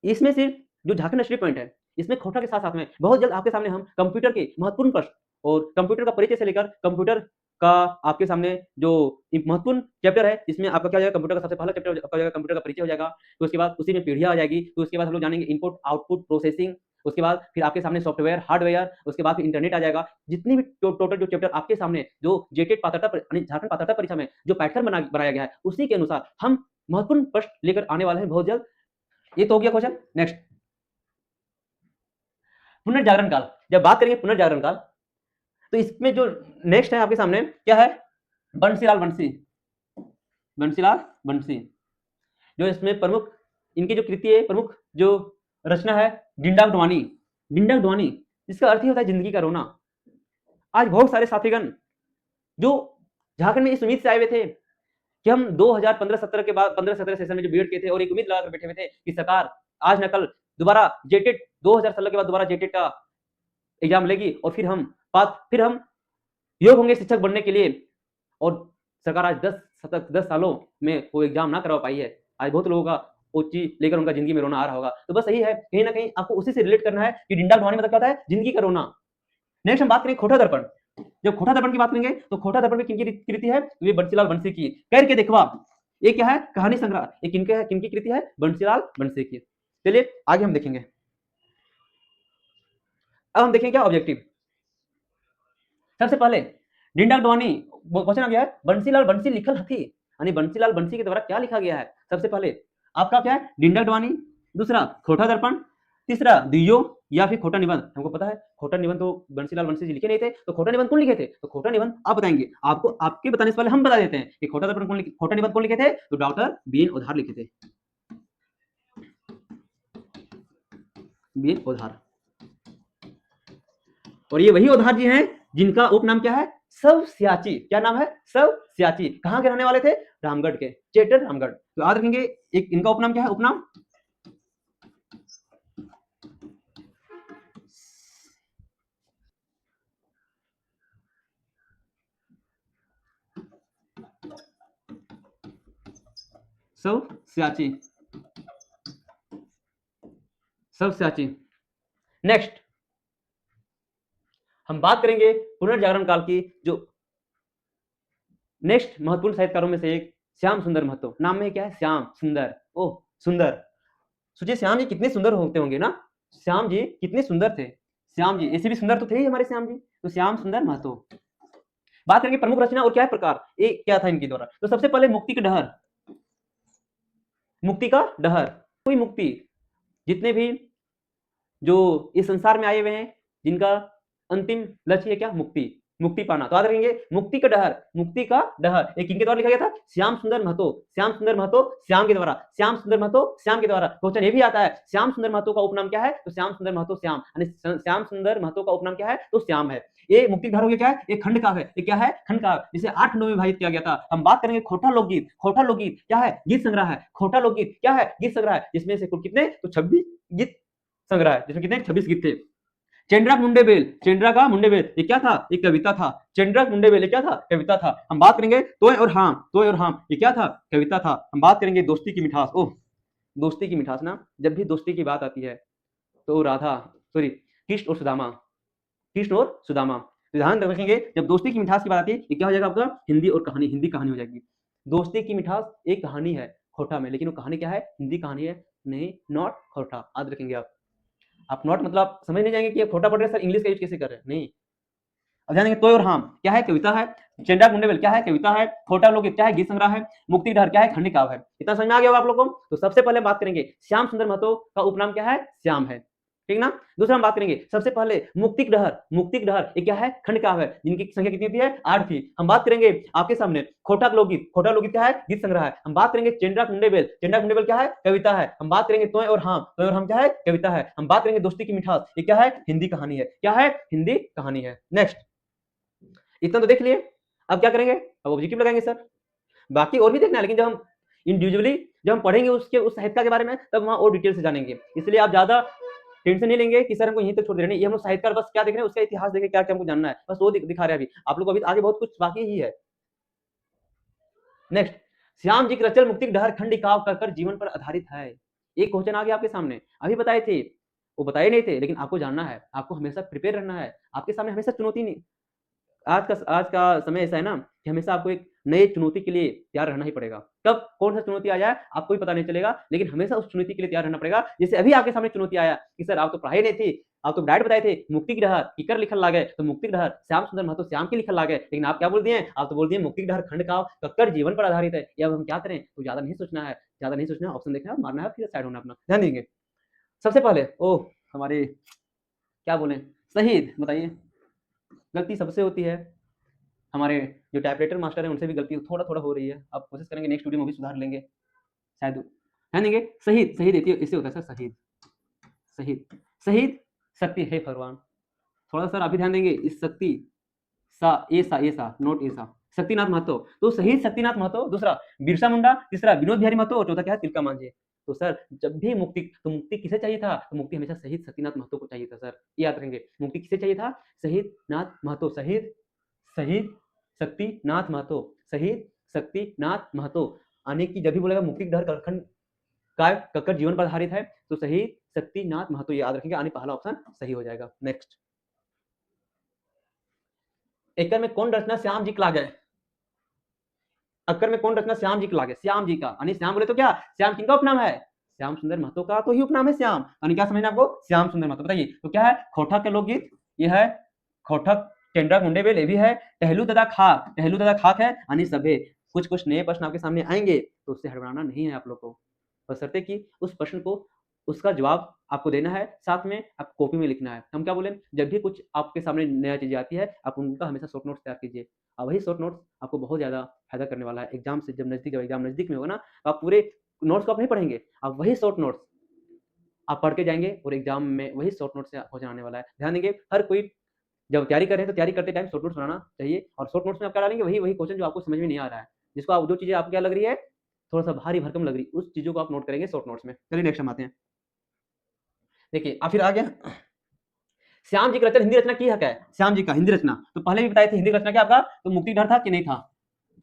इसमें सिर्फ जो झारखंड नशरी पॉइंट है, इसमें खोटा के साथ साथ में बहुत जल्द आपके सामने हम कंप्यूटर के महत्वपूर्ण प्रश्न और कंप्यूटर का परिचय से लेकर कंप्यूटर का आपके सामने जो महत्वपूर्ण चैप्टर है, इसमें आपका क्या हो जाएगा, कंप्यूटर का सबसे पहला चैप्टर आपका हो जाएगा, कंप्यूटर का परिचय हो जाएगा। तो उसके बाद उसी में पीढ़ियां आ जाएगी। तो उसके बाद हम लोग जानेंगे इनपुट आउटपुट प्रोसेसिंग। उसके बाद फिर आपके सामने सॉफ्टवेयर हार्डवेयर, उसके बाद फिर इंटरनेट आ जाएगा। जितनी भी टोटल जो चैप्टर आपके सामने जो जेटेड पात्रता झारखंड पात्रता परीक्षा में जो पैटर्न बनाया गया है, उसी के अनुसार हम महत्वपूर्ण प्रश्न लेकर आने वाले हैं बहुत जल्द। ये तो हो गया क्वेश्चन। नेक्स्ट पुनर्जागरण काल, जब बात करेंगे पुनर्जागरण काल, तो इसमें जो नेक्स्ट है आपके सामने क्या है, बंसीलाल बंसी, बंसीलाल बंसी। जो इसमें प्रमुख इनकी जो कृति है, प्रमुख जो रचना है, डिंडा डवानी, डिंडा डवानी, इसका अर्थ ही होता है जिंदगी का रोना। आज बहुत सारे साथीगण जो झारखंड में इस उम्मीद से आए हुए थे कि हम 2015-17 के बाद 15-17 सेशन में जो बीएड किए थे और एक उम्मीद लगाकर बैठे हुए थे कि सरकार आज न कल दोबारा जेटेट 2016 के बाद दोबारा जेटेट का एग्जाम लेगी और फिर हम योग होंगे शिक्षक बनने के लिए। और सरकार आज 10 सालों में वो एग्जाम ना करवा पाई है। आज बहुत लोगों का वो चीज लेकर उनका जिंदगी में रोना आ रहा होगा। तो बस यही है, कहीं ना कहीं आपको उसी से रिलेट करना है कि डिंडा ढुआनी मतलब क्या होता है, जिंदगी का रोना। नेक्स्ट हम बात करें खोटा दर्पण। जब खोटा दर्पण की बात करेंगे तो खोटा दर्पण में किनकी कृति है, ये बंसीलाल बंसी की। करके देखवा, ये क्या है, कहानी संग्रह। ये किनकी कृति है, बंसीलाल बंसी की। चलिए आगे हम देखेंगे। अब हम देखेंगे क्या ऑब्जेक्टिव। सबसे पहले डिंडा डवानी क्वेश्चन आ गया है, बंसीलाल बंसी लिखल हथी, यानी बंसीलाल बंसी के द्वारा क्या लिखा गया है। सबसे पहले आपका क्या है, डिंडा डवानी, दूसरा खोटा दर्पण, तीसरा दियो या फिर खोटा निबंध। हमको पता है खोटा निबंध तो बंसीलाल बंसी जी लिखे नहीं थे, तो खोटा निबंध कौन लिखे थे, तो खोटा निबंध आप बताएंगे। आपको आपके बताने से पहले हम बता देते हैं कि खोटा दर्पण कौन खोटा निबंध कौन लिखे थे, तो डॉक्टर बीएन ओधार लिखे थे, बीएन ओधार। और ये वही ओधार जी हैं जिनका उपनाम क्या है, सब सियाची। क्या नाम है, सब सियाची। कहां के रहने वाले थे, रामगढ़ के, चेटर रामगढ़। तो याद रखेंगे एक इनका उपनाम क्या है, उपनाम सब सियाची, सब सियाची। नेक्स्ट हम बात करेंगे पुनर्जागरण काल की। जो नेक्स्ट महत्वपूर्ण साहित्यकारों में से एक श्याम सुंदर महतो। नाम में क्या है, श्याम सुंदर, ओह सुंदर। सोचिए श्याम जी कितने सुंदर होते होंगे ना। श्याम जी कितने सुंदर थे। श्याम जी ऐसे भी सुंदर तो थे ही हमारे श्याम जी, तो श्याम सुंदर महतो। बात करेंगे प्रमुख रचना और क्या है प्रकार, ये क्या था इनके द्वारा। तो सबसे पहले मुक्ति का डहर, मुक्ति का डहर, कोई मुक्ति, जितने भी जो इस संसार में आए हुए हैं जिनका अंतिम लक्ष्य है क्या, मुक्ति, मुक्ति पाना। तो याद रखेंगे मुक्ति का डहर, मुक्ति का डहर एक किनके द्वारा लिखा गया था, श्याम सुंदर महतो, श्याम सुंदर महतो श्याम के द्वारा, श्याम सुंदर महतो श्याम के द्वारा। क्वेश्चन ये भी आता है श्याम सुंदर महतो का उपनाम क्या है, तो श्याम सुंदर महतो श्याम, यानी श्याम सुंदर महतो का उपनाम क्या है, तो श्याम है। ये मुक्ति का डहर हो गया, क्या है, एक खंड काव्य है। ये क्या है, खंड काव्य, जिसे 8 खंडों में विभाजित किया गया था। हम बात करेंगे खोटा लोकगीत, खोटा लोकगीत क्या है, गीत संग्रह है। खोटा लोकगीत क्या है, गीत संग्रह है, जिसमें से कुल कितने, तो 26 गीत संग्रह है, जिसमें कितने 26 गीत थे। चेंड्रा मुंडेबेल, चेंड्रा का मुंडेबेल ये क्या था, एक कविता था। चेंड्रा मुंडेबेल ये क्या था, कविता था। हम बात करेंगे तोय और हाम, तोय और हाम ये क्या था, कविता था। हम बात करेंगे दोस्ती की मिठास, ओह दोस्ती की मिठास ना, जब भी दोस्ती की बात आती है तो राधा, सॉरी कृष्ण और सुदामा, कृष्ण और सुदामा। ध्यान रखेंगे जब दोस्ती की मिठास की बात आती है, ये क्या हो जाएगा आपका, हिंदी और कहानी, हिंदी कहानी हो जाएगी। दोस्ती की मिठास एक कहानी है खोटा में, लेकिन वो कहानी क्या है, हिंदी कहानी है, नहीं नॉट खोटा, याद रखेंगे आप नॉट मतलब आप समझ नहीं जाएंगे कि खोटा पढ़ रहे सर इंग्लिश का यूज कैसे कर रहे हैं, नहीं। अब ध्यान देंगे तोय और हाम क्या है, कविता है। चेंडा मुंडेबेल क्या है, कविता है। खोटा लोकगीत क्या है, गीत संग्रह है। मुक्ति डहर क्या है, खंड काव्य है। इतना समझ में आ गया होगा आप लोगों को। तो सबसे पहले बात करेंगे श्याम सुंदर महतो का उपनाम क्या है, श्याम है, ठीक ना। दूसरा हम बात करेंगे सबसे पहले मुक्ति डहर, मुक्ति डहर ये क्या है, खंड काव्य है, जिनकी संख्या कितनी थी है, 8 थी। हम बात करेंगे आपके सामने खोटा लोकगीत, खोटा लोकगीत क्या है, गीत संग्रह है। हम बात करेंगे चेंड्रा मुंडेबेल, चेंड्रा मुंडेबेल क्या है, कविता है। हम बात करेंगे तोय और हाम, तोय और हाम क्या है, कविता है। हम बात करेंगे दोस्ती की मिठास, ये क्या है, हिंदी कहानी है, क्या है, हिंदी कहानी है। नेक्स्ट, इतना तो देख लिए। अब क्या करेंगे, अब ऑब्जेक्टिव लगाएंगे सर। बाकी और भी देखना है, लेकिन जब हम इंडिविजुअली जब हम पढ़ेंगे उसके उस साहित्य के बारे में, तब वहां और डिटेल से जानेंगे। इसलिए आप ज्यादा टेंशन नहीं लेंगे कि सर हमको यहीं तक छोड़ दे रहे, नहीं, ये हम लोग साहित्यकार बस क्या देख रहे हैं, उसका इतिहास देखें, क्या क्या हमको जानना है, बस वो दिखा रहे हैं। अभी आप लोग को अभी आगे बहुत कुछ बाकी ही है। नेक्स्ट, श्याम जी की रचल मुक्ति डहर खंड काव्य कर जीवन पर आधारित है। एक क्वेश्चन आ गया आपके सामने, अभी बताए थे, वो बताए नहीं थे, लेकिन आपको जानना है, आपको हमेशा प्रिपेयर रहना है। आपके सामने हमेशा चुनौती नहीं, आज का समय ऐसा है ना कि हमेशा आपको एक नई चुनौती के लिए तैयार रहना ही पड़ेगा। कब कौन सा चुनौती आ जाए आपको भी पता नहीं चलेगा, लेकिन हमेशा उस चुनौती के लिए तैयार रहना पड़ेगा। जैसे अभी आपके सामने चुनौती आया कि सर आप तो पढ़ाई नहीं थी, आप तो डायरेक्ट बताए थे मुक्ति की डहर किकर लिखल लागे, तो मुक्ति की डहर श्याम सुंदर महतो श्याम की लिखल लागे, लेकिन आप क्या बोल दिए, आप तो बोल दिए मुक्ति की डहर खंड काव्य कक्कर जीवन पर आधारित है। ये अब हम क्या करें, तो ज्यादा नहीं सोचना है, ज्यादा नहीं सोचना है, ऑप्शन देखना है, मारना है, फिर साइड होना अपना, ध्यान देंगे। सबसे पहले ओह हमारे क्या बोले, शहीद, बताइए गलती सबसे होती है, हमारे जो टाइपराइटर मास्टर हैं उनसे भी गलती थोड़ा थोड़ा हो रही है। अब कोशिश करेंगे नेक्स्ट वीडियो में भी सुधार लेंगे, शायद ध्यान देंगे। शहीद, शहीद ऐसे होता है सर, शहीद, शहीद, शहीद शक्ति है भगवान। थोड़ा सर अभी ध्यान देंगे, इस शक्ति सा नोट ऐसा, शक्तिनाथ महतो, तो शहीद शक्तिनाथ महतो, दूसरा बिरसा मुंडा, तीसरा विनोद बिहारी महतो, और चौथा क्या है, तिलका मांझी। तो सर जब भी मुक्ति, तो मुक्ति किसे चाहिए था, तो मुक्ति हमेशा शहीद शक्तिनाथ महतो को चाहिए था सर, याद रखेंगे। मुक्ति किसे चाहिए था, शहीद नाथ महतो, शहीद, शहीद शक्तिनाथ महतो, शहीद शक्तिनाथ महतो। आने की जब भी बोलेगा मुक्ति डहर करखंड काय कक्कर जीवन पर आधारित है, तो शहीद शक्तिनाथ महतो याद रखेंगे, आने पहला ऑप्शन सही हो जाएगा। नेक्स्ट, एकड़ में कौन रचना श्याम जी की लागे, अक्कर में कौन रचना श्याम जी की लागे, श्याम जी का, यानी श्याम बोले तो क्या, श्याम किनका उपनाम है, श्याम सुंदर महतो का तो ही उपनाम है श्याम, यानी क्या समझना आपको, श्याम सुंदर महतो। बताइए तो क्या है, खोटा के लोकगीत, ये है खोटक टेंडरा मुंडेबेल, ये भी है टहलू दादा खाक, टहलू दादा खाक है, यानी सभे। कुछ कुछ नए प्रश्न आपके सामने आएंगे, तो उससे हड़बड़ाना नहीं है आप लोग को, बशर्ते कि उस प्रश्न को, उसका जवाब आपको देना है, साथ में आप कॉपी में लिखना है। हम क्या बोले, जब भी कुछ आपके सामने नया चीजें आती है, आप उनका हमेशा शॉर्ट नोट्स तैयार कीजिए, और वही शॉर्ट नोट्स आपको बहुत ज्यादा फायदा करने वाला है। एग्जाम से जब एग्जाम नजदीक में होगा ना, तो आप पूरे नोट्स को आप नहीं पढ़ेंगे, आप वही शॉर्ट नोट्स आप पढ़ के जाएंगे, और एग्जाम में वही शॉर्ट नोट से क्वेश्चन आने वाला है। ध्यान देंगे, हर कोई जब तैयारी कर रहे हैं तो तैयारी करते टाइम शॉर्ट नोट्स बनाना चाहिए, और शॉर्ट नोट्स में आप क्या डालेंगे, वही क्वेश्चन जो आपको समझ में नहीं आ रहा है, जिसको आप, जो चीजें आपको क्या लग रही है, थोड़ा सा भारी भरकम लग रही, उस चीजों को आप नोट करेंगे शॉर्ट नोट्स में। चलिए नेक्स्ट हम आते हैं। देखिए फिर आ गया, श्याम जी की रचना, हिंदी रचना की हक है, श्याम जी का हिंदी रचना, तो पहले भी बताए थे हिंदी रचना क्या आपका, तो मुक्ति डर था कि नहीं था,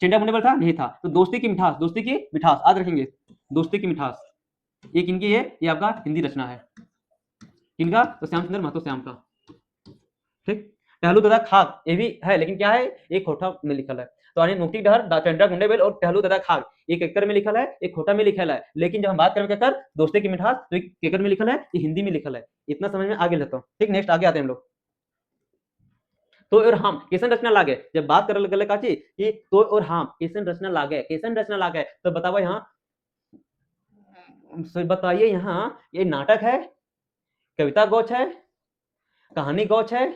चेंडा मुंडेबल था नहीं था, तो दोस्ती की मिठास, दोस्ती की मिठास याद रखेंगे, दोस्ती की मिठास ये किनकी है, ये आपका हिंदी रचना है, किनका, तो श्याम सुंदर महतो श्याम का, ठीक। टहलू दादा खाक ये भी है, लेकिन क्या है, एक खोटा में लिखल है। तो आने नुक्ति डहर टेंडा गुंडे बेल और टहलू तथा खाग, एक एकड़ में लिखल है, एक खोटा में लिखल है, लेकिन जब हम बात करें क्या कर दोस्ती की मिठास तो एक एकड़ में लिखल है, ये हिंदी में लिखल है। इतना समझ में आगे लेता हूँ। ठीक, नेक्स्ट आगे आते हैं हम लोग। तो और हम केसन रचना लागे, जब बात कर लगे का चीज कि तो और हम केसन रचना लागे, केसन रचना लागे तो बताओ यहाँ, बताइए यहाँ ये नाटक है, कविता गौच है, कहानी गौच है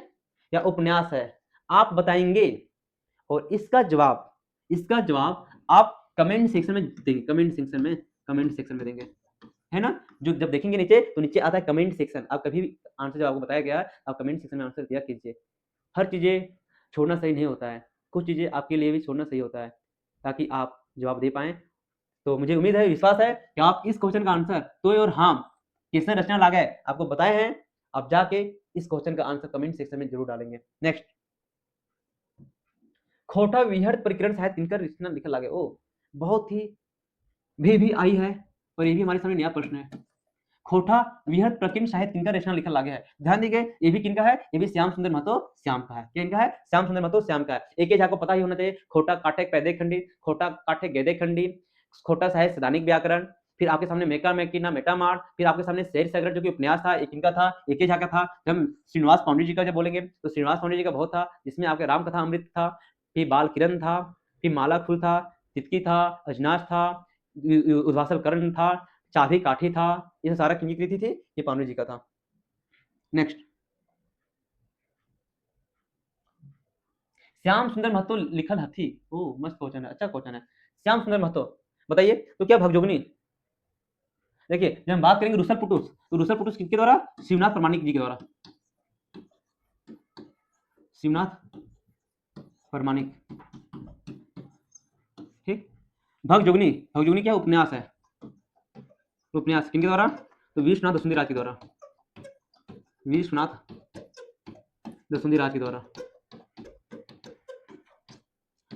या उपन्यास है, आप बताएंगे। और इसका जवाब आप कमेंट सेक्शन में देंगे, कमेंट सेक्शन में देंगे, है ना। जो जब देखेंगे नीचे तो नीचे आता है कमेंट सेक्शन, आप कभी भी आंसर जब आपको बताया गया है आप कमेंट सेक्शन में आंसर दिया कीजिए। हर चीजें छोड़ना सही नहीं होता है, कुछ चीजें आपके लिए भी छोड़ना सही होता है ताकि आप जवाब दे पाएं। तो मुझे उम्मीद है, विश्वास है कि आप इस क्वेश्चन का आंसर तो और हम किसने रचना लागा है आपको बताए हैं, आप जाके इस क्वेश्चन का आंसर कमेंट सेक्शन में जरूर डालेंगे। नेक्स्ट, खोटा विहर्त प्रकरण साहित्य किनकर रचना लिखा लागे। ओ बहुत ही भी आई है और ये भी हमारे सामने नया प्रश्न है। खोटा विहर्त प्रकरण साहित्य किनका रचना लिखा लागे है, ध्यान दीजिए ये भी किनका है, ये भी श्याम सुंदर महतो श्याम का है। किनका है, श्याम सुंदर महतो श्याम का है। एक चीज आपको पता ही होना चाहिए, खोटा काठे पैदे खंडी, खोटा काठे गेदे खंडी, खोटा साहित्य सैद्धांतिक व्याकरण, फिर आपके सामने मेका मेकिना मेटामार, फिर आपके सामने शेर सगरट जो कि उपन्यास था, एक इनका था, एक ही झाका था। जब हम श्रीनिवास पांडे जी का जब बोलेंगे तो श्रीनिवास पांडे जी का बहुत था, जिसमें आपके राम कथा अमृत था, फिर बाल किरण था, फिर माला फूल था, तितकी था, अजनाश था, उद्वासल कर्ण था, चाभी काठी था, ये सारा किनकी कृति थी, ये पांडे जी का था। नेक्स्ट, श्याम सुंदर महतो लिखल हथी। ओ मस्त क्वेश्चन है, अच्छा क्वेश्चन है। श्याम सुंदर महतो बताइए तो क्या भगजोगनी, देखिए जब हम बात करेंगे रुसल पुटुस, तो रुसल पुटुस किसके द्वारा, शिवनाथ प्रमाणिक जी के द्वारा, शिवनाथ प्रमाणिक। ठीक, भगजोगनी, भगजोगनी क्या उपन्यास है, उपन्यास किनके द्वारा, तो विश्वनाथ दसुंधी राज के द्वारा, विश्वनाथ दसुंधी राज के द्वारा,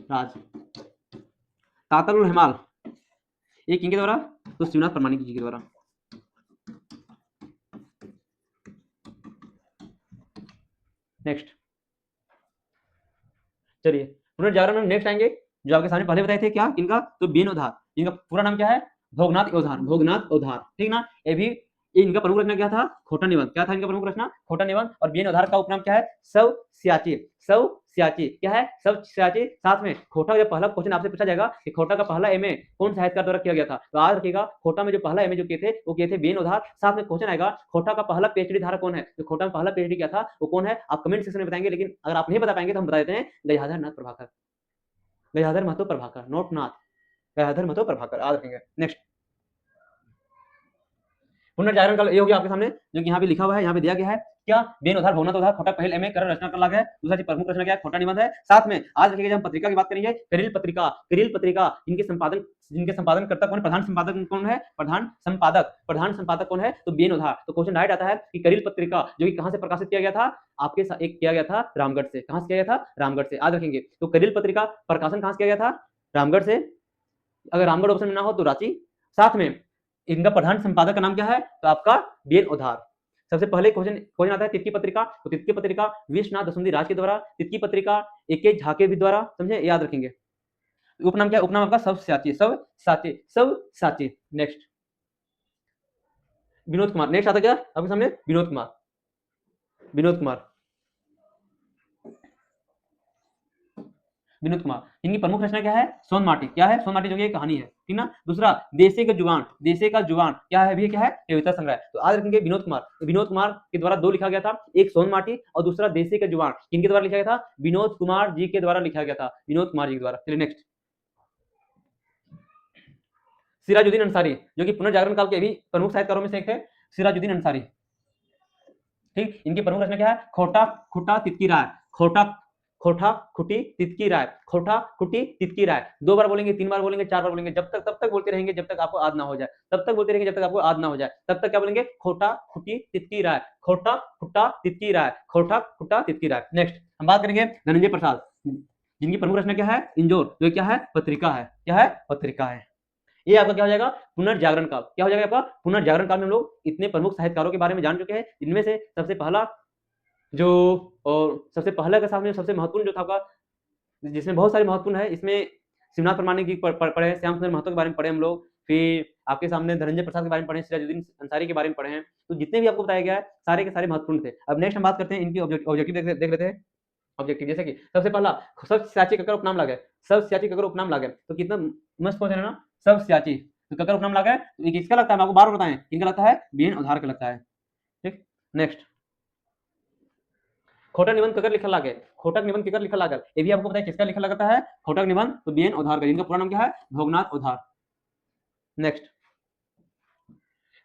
राज। तातल हिमाल ये किनके द्वारा, तो शिवनाथ प्रमाणिक जी के द्वारा। नेक्स्ट, चलिए पुनर्जागरण में नेक्स्ट आएंगे, जो आपके सामने पहले बताए थे क्या इनका, तो बेन उधार, इनका पूरा नाम क्या है, भोगनाथ उधार, भोगनाथ उधार। ठीक ना, ये भी इनका प्रमुख रचना क्या था, खोटा निबंध। क्या था इनका प्रमुख रचना, खोटा निबंध। और बेन उधार का उपनाम क्या है, सव सियाची, सव सियाची क्या है, सब सियाची। साथ में खोटा का पहला क्वेश्चन आपसे पूछा जाएगा कि खोटा का पहला एमए कौन साहित्यकार द्वारा किया गया था, तो याद रखिएगा खोटा में जो पहला एमए जो किए थे वो किए थे बेन उधार। साथ में क्वेश्चन आएगा खोटा का पहला पीएचडी धारक कौन है, तो खोटा में पहला पीएचडी क्या था वो कौन है, आप कमेंट सेक्शन में बताएंगे। लेकिन अगर आप नहीं बता पाएंगे तो हम बता देते हैं, गयाधर नाथ प्रभाकर, गयाधर महतो प्रभाकर, नोट नाथ, गयाधर महतो प्रभाकर, याद रखेंगे। नेक्स्ट, पुनर्जागरण का ये हो गया आपके सामने, जो कि यहाँ पे लिखा हुआ है, यहाँ पे दिया गया है क्या, बेन उधार भोगनाथ उधार, खोटा पहल एमए करण रचना कर लगा है। दूसरा चीज प्रमुख रचना क्या है, खोटा निबंध है। साथ में आज रखिएगा, जब हम पत्रिका की बात करेंगे, करील पत्रिका, करील पत्रिका इनके संपादन, जिनके संपादन करता कौन, प्रधान संपादक कौन है, प्रधान संपादक, प्रधान संपादक कौन है, तो बेन उधार। तो क्वेश्चन डायरेक्ट आता है कि करील पत्रिका जो कि कहां से प्रकाशित किया गया था, आपके साथ एक किया गया था रामगढ़ से। कहां से किया गया था, रामगढ़ से, याद रखेंगे। तो करील पत्रिका प्रकाशन कहां से किया गया था, रामगढ़ से। अगर रामगढ़ ऑप्शन में ना हो तो रांची। साथ में इनका प्रधान संपादक का नाम क्या है, तो आपका बेन उधार। सबसे पहले क्वेश्चन आता है तितकी पत्रिका, तो तितकी पत्रिका विश्वनाथ दसुंधी राज के द्वारा, तितकी पत्रिका एक झाके भी द्वारा, समझे, याद रखेंगे। उपनाम क्या, उपनाम आपका सब साची, सब साची, सब साची। नेक्स्ट, विनोद कुमार। नेक्स्ट आता क्या आपके सामने, विनोद कुमार, विनोद कुमार, विनोद कुमार। इनकी प्रमुख रचना क्या है, सोन माटी। क्या है, सोन माटी जो कि कहानी है, ठीक ना। दूसरा देशे का जुगान, देशे का जुगान क्या है, भी क्या है, कविता संग्रह। तो आज रखेंगे विनोद कुमार, विनोद कुमार के द्वारा दो लिखा गया था, एक सोन माटी और दूसरा देशे का जुगान। किनके द्वारा लिखा गया था, विनोद कुमार जी के द्वारा लिखा गया था, विनोद कुमार जी के द्वारा। चलिए नेक्स्ट, सिराजुद्दीन अंसारी जो कि पुनर्जागरण काल के भी प्रमुख साहित्यकारों में से एक थे, सिराजुद्दीन अंसारी। ठीक, इनकी प्रमुख रचना क्या है, खोटा खुटा तितकी राय, खोटा खोटा खुटी तितकी राय, खोटा खुटी तितकी राय। दो बार बोलेंगे, तीन बार बोलेंगे, चार बार बोलेंगे, जब तक तब तक बोलते रहेंगे जब तक आपको याद ना हो जाए, तब तक बोलते रहेंगे जब तक आपको याद ना हो जाए। तब तक क्या बोलेंगे, खोटा खुटी तितकी राय, खोटा खुटा तितकी राय, खोटा खुटा तितकी राय। नेक्स्ट हम बात करेंगे धनंजय प्रसाद, जिनकी प्रमुख रचना क्या है, इंजोर, जो क्या है, पत्रिका है। क्या है, पत्रिका है। ये आपका क्या हो जाएगा, पुनर्जागरण काल। क्या हो जाएगा आपका, पुनर्जागरण काल में हम लोग इतने प्रमुख साहित्यकारों के बारे में जान चुके हैं। इनमें से सबसे पहला जो, और सबसे पहले के सामने सबसे महत्वपूर्ण जो था आपका जिसमें बहुत सारे महत्वपूर्ण है। इसमें शिवनाथ प्रामाणिक जी पढ़े हैं, श्याम सुंदर महतो के बारे में पढ़े हम लोग, फिर आपके सामने धनंजय प्रसाद के बारे में पढ़े, सिराजुद्दीन अंसारी के बारे में पढ़े हैं। तो जितने भी आपको बताया गया है सारे के सारे महत्वपूर्ण थे। अब नेक्स्ट हम बात करते हैं इनकी ऑब्जेक्टिव देख लेते हैं। ऑब्जेक्टिव जैसे कि सबसे पहला सब्सियाची कक्कर उपनाम लागे, सब्सियाची कक्कर उपनाम लागे, तो कितना मस्त क्वेश्चन है ना, सब्सियाची तो कक्कर उपनाम लागे, तो ये किसका लगता है, आपको बार बताएं, इनका लगता है बीएन उधार का लगता है। ठीक, नेक्स्ट खोटक निबंध ककर लिखा लागे, खोटक निबंध केकर लिखा लागल, ये भी आपको पता है किसका लिखा लगता है, खोटक निबंध, तो बीएन उधार का, इनका पूरा नाम क्या है, भोगनाथ उधार। नेक्स्ट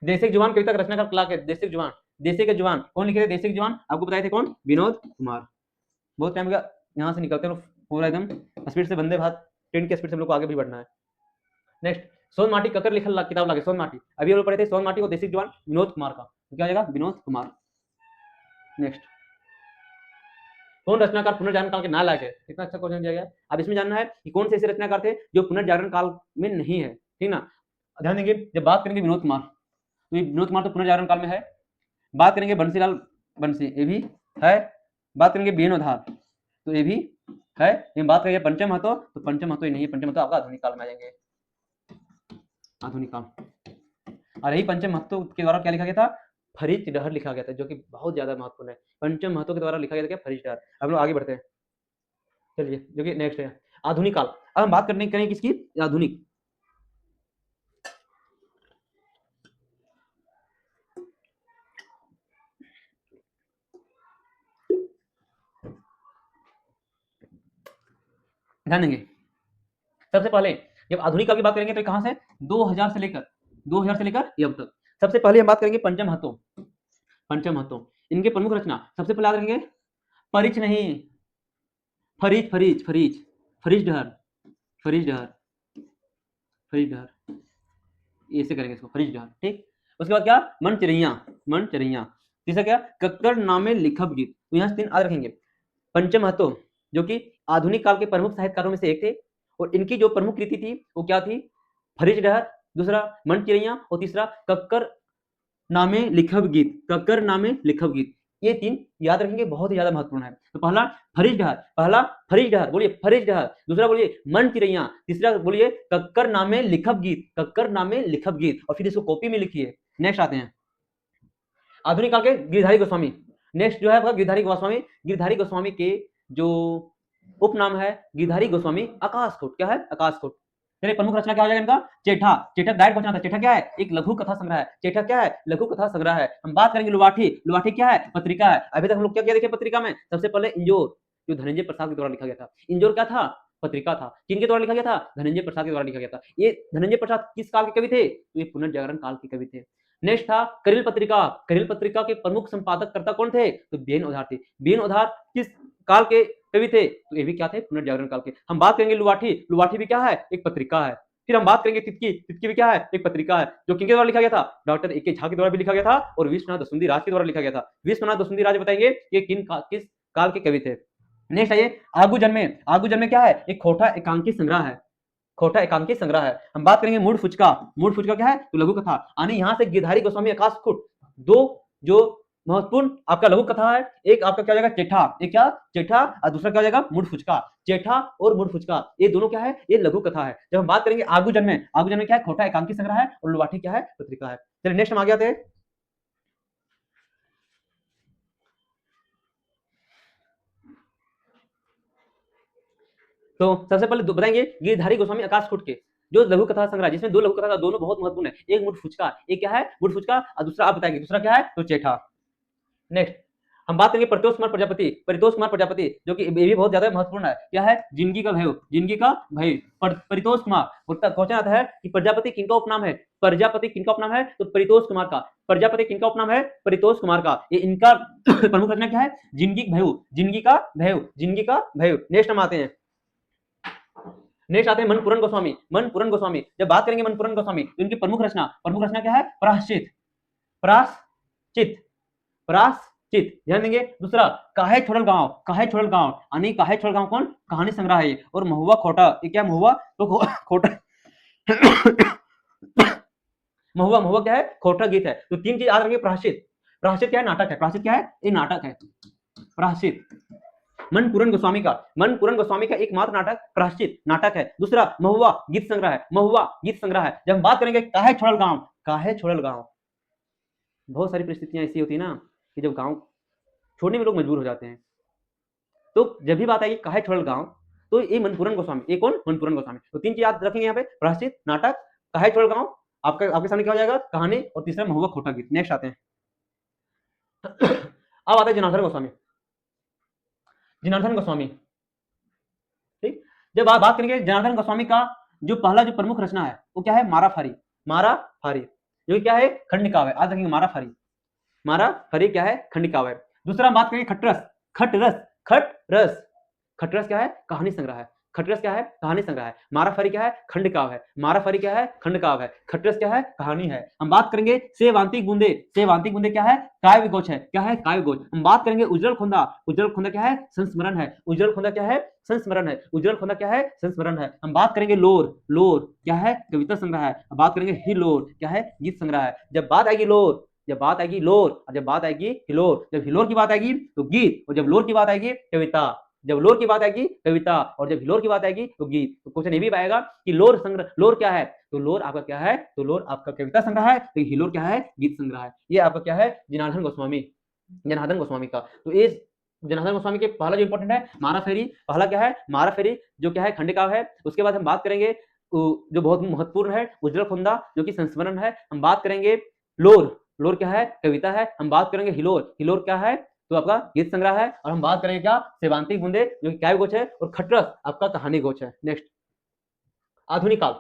देसिक जुबान कविता का रचनाकार लागे, देसिक जुबान, देसी के जुबान कौन लिखे थे, देसिक जुबान आपको बताए थे कौन, विनोद कुमार। बहुत टाइम का यहाँ से निकलते हैं पूरा एकदम स्पीड से, वंदे भारत ट्रेन की स्पीड से हम लोग को आगे भी बढ़ना है। नेक्स्ट सोन माटी ककर लिखल किताब लागे, सोन माटी, अभी हम लोग पढ़े थे सोन माटी को देसिक जुबान विनोद कुमार का, तो क्या हो जाएगा, विनोद कुमार। नेक्स्ट कौन रचनाकार पुनर्जागरण काल के ना लागे, कितना अच्छा क्वेश्चन दिया गया। अब इसमें जानना है कि कौन से ऐसे रचनाकार थे जो पुनर्जागरण काल में नहीं है, ठीक ना। ध्यान देंगे, जब बात करेंगे विनोद कुमार, तो ये विनोद कुमार तो पुनर्जागरण काल में है। बात करेंगे बंसीलाल बंसी, ये भी है। बात करेंगे बीएन उधार, तो ये भी है। लेकिन बात करेंगे पंचम महतो, तो पंचम महतो ही नहीं है, पंचम महतो आपका आधुनिक काल में आ जाएंगे, आधुनिक काल। और यही पंचम महतो के द्वारा क्या लिखा गया था, फरीच डहर लिखा गया था, जो कि बहुत ज्यादा महत्वपूर्ण है। पंचम महतो के द्वारा लिखा गया था क्या, फरीच डहर। अब लोग आगे बढ़ते हैं, चलिए जो कि नेक्स्ट है आधुनिक काल। अब हम बात करने करें किसकी, आधुनिक। ध्यान देंगे, सबसे पहले जब आधुनिक काल की बात करेंगे तो कहां से, 2000 से लेकर ये अब तक। सबसे पहले हम बात करेंगे पंचम महतो, पंचम महतो इनके प्रमुख रचना सबसे पहले याद रखेंगे, परिच नहीं, फरीच फरीच फरीच फरीच डहर, फरीच डहर, फरीच डहर, ऐसे करेंगे इसको, फरीच डहर। ठीक, उसके बाद क्या, मन चिरैया, मन चिरैया। तीसरा क्या, कक्कर नामे लिखब गीत, तो यहाँ से 3 याद रखेंगे। पंचम महतो जो कि आधुनिक काल के प्रमुख साहित्यकारों में से एक थे, और इनकी जो प्रमुख कृति थी वो क्या थी, फरीच डहर, दूसरा मन चिरैया, और तीसरा कक्कर नामे लिखब गीत, कक्कर नामे लिखब गीत। ये 3 याद रखेंगे, बहुत ही ज्यादा महत्वपूर्ण है। तो पहला फरीच डहर, पहला फरीच डहर, बोलिए फरीच डहर, दूसरा बोलिए मन चिरैया, तीसरा बोलिए कक्कर नामे लिखब गीत, कक्कर नामे लिखब गीत, और फिर इसको कॉपी में लिखिए। नेक्स्ट आते हैं आधुनिक काल के गिरधारी गोस्वामी। नेक्स्ट जो है आपका गिरधारी गोस्वामी, गिरधारी गोस्वामी के जो उपनाम है गिरधारी गोस्वामी आकाशकोट, क्या है, आकाशकोट। चलिए प्रमुख रचना क्या हो जाएगा इनका, चेठा, चेठा डायरेक्ट क्वेश्चन आता है, चेठा क्या है, एक लघु कथा संग्रह है, चेठा क्या है, लघु कथा संग्रह है। हम बात करेंगे लुवाठी, लुवाठी क्या है, पत्रिका है। अभी तक हम लोग क्या क्या देखे पत्रिका में, सबसे पहले इंजोर, जो धनंजय प्रसाद के द्वारा लिखा गया था। इंजोर क्या था, पत्रिका था, किनके द्वारा लिखा गया था, धनंजय प्रसाद के द्वारा लिखा गया था। ये धनंजय प्रसाद किस काल के कवि थे, तो ये पुनर्जागरण काल के कवि थे। नेक्स्ट था करिल पत्रिका, करिल पत्रिका के प्रमुख संपादक कर्ता कौन थे, तो बीएन उधार थे। बीएन उधार किस काल के कवि थे, तो ये भी क्या थे, पुनर्जागरण काल के। हम बात करेंगे लुवाठी, लुवाठी भी क्या है, एक पत्रिका है। फिर हम बात करेंगे तितकी, तितकी भी क्या है, एक पत्रिका है, जो किनके द्वारा लिखा गया था, डॉक्टर ए.के. झा के द्वारा भी लिखा गया था, और विश्वनाथ दसुंदी राज के द्वारा लिखा गया था। विश्वनाथ दसुंदी राज बताएंगे ये किस काल के कवि थे। नेक्स्ट आइए आगू जन्मे, आगू जन्मे क्या है, एक खोटा एकांकी संग्रह है, खोटा एकांकी संग्रह है। हम बात करेंगे मूड फुचका, मूड फुचका क्या है, तो लघु कथा। यानी यहाँ से गिरधारी गोस्वामी आकाशकुट, दो जो महत्वपूर्ण आपका लघु कथा है, एक आपका क्या हो जाएगा, चेठा, एक क्या, चेठा, और दूसरा क्या हो जाएगा, मूड फुचका। चेठा और मूड फुचका ये दोनों क्या है, ये लघु कथा है। जब हम बात करेंगे आगू जन्मे, आगू जन्मे क्या है, खोटा एकांकी संग्रह है, और लुवाठी क्या है, पत्रिका है। चलिए नेक्स्ट हम आगे आते हैं। तो सबसे पहले बताएंगे गिरधारी गोस्वामी आकाशकुट के जो लघु कथा संग्रह, जिसमें 2 लघु कथा, दोनों बहुत महत्वपूर्ण है। एक मुठ फुचका, एक क्या है, मुठ फुचका, और दूसरा आप बताएंगे दूसरा क्या है, तो चेठा। नेक्स्ट हम बात करेंगे परितोष कुमार प्रजापति, परितोष कुमार प्रजापति जो कि ये भी बहुत ज्यादा महत्वपूर्ण है। क्या है, जिंदगी का भय, जिंदगी का भय, परितोष कुमार। क्वेश्चन आता है कि प्रजापति किनका उपनाम है, प्रजापति किनका उपनाम है, तो परितोष कुमार का। प्रजापति किनका उपनाम है, परितोष कुमार का। ये इनका प्रमुख रचना क्या है, जिंदगी भय, जिंदगी का भय, जिंदगी का भय। नेक्स्ट हम आते हैं, नेक्स्ट आते हैं मनपूरन गोस्वामी, मनपूरन गोस्वामी। जब बात करेंगे मनपूरन गोस्वामी तो इनकी प्रमुख रचना क्या है, प्रायश्चित, प्रायश्चित, प्रायश्चित। ध्यान देंगे। दूसरा काहे छोड़ल गांव, काहे छोड़ल गांव, यानी काहे छोड़ल गांव कौन, कहानी संग्रह है। और महुआ खोटा, ये क्या महुआ, तो खोटा महुआ, महुआ क्या है, खोटा गीत है। तो 3 चीज याद रखिए, प्रायश्चित, प्रायश्चित क्या है, नाटक है, प्रायश्चित क्या है, ये नाटक है, प्रायश्चित। मनपूरन गोस्वामी का, मनपूरन गोस्वामी का एकमात्र नाटक प्रायश्चित नाटक है। दूसरा महुआ गीत संग्रह है, महुआ गीत संग्रह है। जब हम बात करेंगे काहे छोड़ल गांव, काहे छोड़ल गांव, बहुत सारी परिस्थितियां ऐसी होती है ना कि जब गांव छोड़ने में लोग मजबूर हो जाते हैं, तो जब भी बात आएगी काहे छोड़ल गांव, तो ये मनपूरन गोस्वामी, ये कौन, मनपूरन गोस्वामी। तो तीन चीज याद रखेंगे यहाँ पे, प्रायश्चित नाटक, काहे छोड़ल गांव, आपके सामने क्या हो जाएगा, कहानी, और तीसरा महुआ खोटा गीत। नेक्स्ट आते हैं। अब आता है जनार्दन गोस्वामी, जनार्दन गोस्वामी, ठीक। जब आप बात करेंगे जनार्दन गोस्वामी का जो पहला जो प्रमुख रचना है वो क्या है, मारा फारी, मारा फारी, जो क्या है खंड काव्य, आज देखेंगे मारा फारी, मारा फारी क्या है, खंड काव्य। दूसरा बात करेंगे खटरस, खटरस, खटरस, खटरस क्या है, कहानी संग्रह है, खटरस क्या है, कहानी संग्रह है। मारा फारी क्या है, खंड काव्य है, मारा फारी क्या है, खंड काव्य है। खटरस क्या है, कहानी है। हम बात करेंगे सेवांतिक बूंदे, सेवांतिक बूंदे क्या है, काव्य गोच है, क्या है, काव्य गोच। हम बात करेंगे उज्जवल खुंदा, उज्जवल खुंदा क्या है, संस्मरण है, उज्जवल खुंदा क्या है, संस्मरण है, उज्जवल खुंदा क्या है, संस्मरण है। हम बात करेंगे लोर, लोर क्या है, कविता संग्रह है। बात करेंगे हिलोर क्या है, गीत संग्रह है। जब बात आएगी लोर, जब बात आएगी लोर, और जब बात आएगी हिलोर, जब हिलोर की बात आएगी तो गीत, और जब लोर की बात आएगी कविता, जब लोर की बात आएगी कविता, और जब हिलोर की बात आएगी तो गीत। तो क्वेश्चन ये भी आएगा कि लोर संग्रह, लोर क्या है, तो लोर आपका क्या है, तो लोर आपका कविता संग्रह है, तो हिलोर क्या है, गीत संग्रह है। ये आपका क्या है, जनार्दन गोस्वामी, जनार्दन गोस्वामी का। तो ये जनार्दन गोस्वामी के पहला जो इंपॉर्टेंट है मारा फेरी, पहला क्या है, मारा फेरी, जो क्या है खंड काव्य है। उसके बाद हम बात करेंगे जो बहुत महत्वपूर्ण है, उज्जवल खुंदा जो कि संस्मरण है। हम बात करेंगे लोर, लोर क्या है, कविता है। हम बात करेंगे हिलोर, हिलोर क्या है, तो आपका गीत संग्रह है। और हम बात करेंगे क्या, सेवांतिक बूंदे जो कि काव्य गोच है, और खटरस आपका कहानी गोच है। नेक्स्ट आधुनिक काल,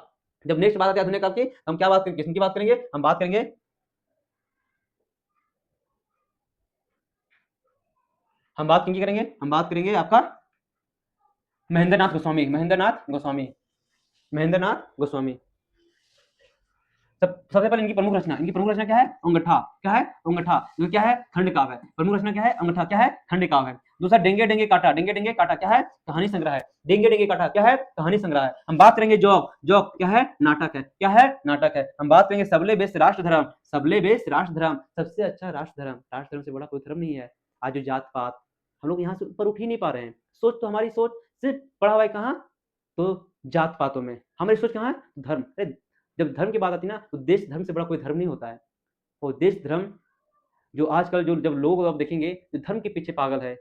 जब नेक्स्ट बात आती है आधुनिक काल की, हम क्या बात करेंगे, किसकी बात करेंगे, हम बात करेंगे, हम बात किनकी करेंगे, हम बात करेंगे आपका महेंद्रनाथ गोस्वामी, महेंद्रनाथ गोस्वामी, महेंद्रनाथ गोस्वामी। सबसे पहले इनकी प्रमुख रचना, इनकी प्रमुख रचना क्या है, अंगठा, क्या है, अंगठा, जो क्या है खंड काव्य है। प्रमुख रचना क्या है, अंगठा, क्या है, खंड काव्य है। दूसरा डेंगे डेंगे काटा, डेंगे डेंगे काटा क्या है, कहानी संग्रह है, डेंगे डेंगे काटा क्या है, कहानी संग्रह है। हम बात करेंगे जौक, जौक क्या है, नाटक है, क्या है, नाटक है। हम बात करेंगे सबले बेस राष्ट्र धर्म, सबले बेस राष्ट्र धर्म, सबसे अच्छा राष्ट्र धर्म, राष्ट्र धर्म से बड़ा कोई धर्म नहीं है। आज जो जात पात, हम लोग यहाँ से ऊपर उठ ही नहीं पा रहे हैं। सोच तो हमारी सोच सिर्फ पढ़ा हुआ है कहाँ, तो जात पातों में। हमारी सोच कहाँ है, धर्म। जब धर्म की बात आती है ना, तो देश धर्म से बड़ा कोई धर्म नहीं होता है। और देश धर्म जो आजकल जो जब लोग आप देखेंगे तो धर्म के पीछे पागल है।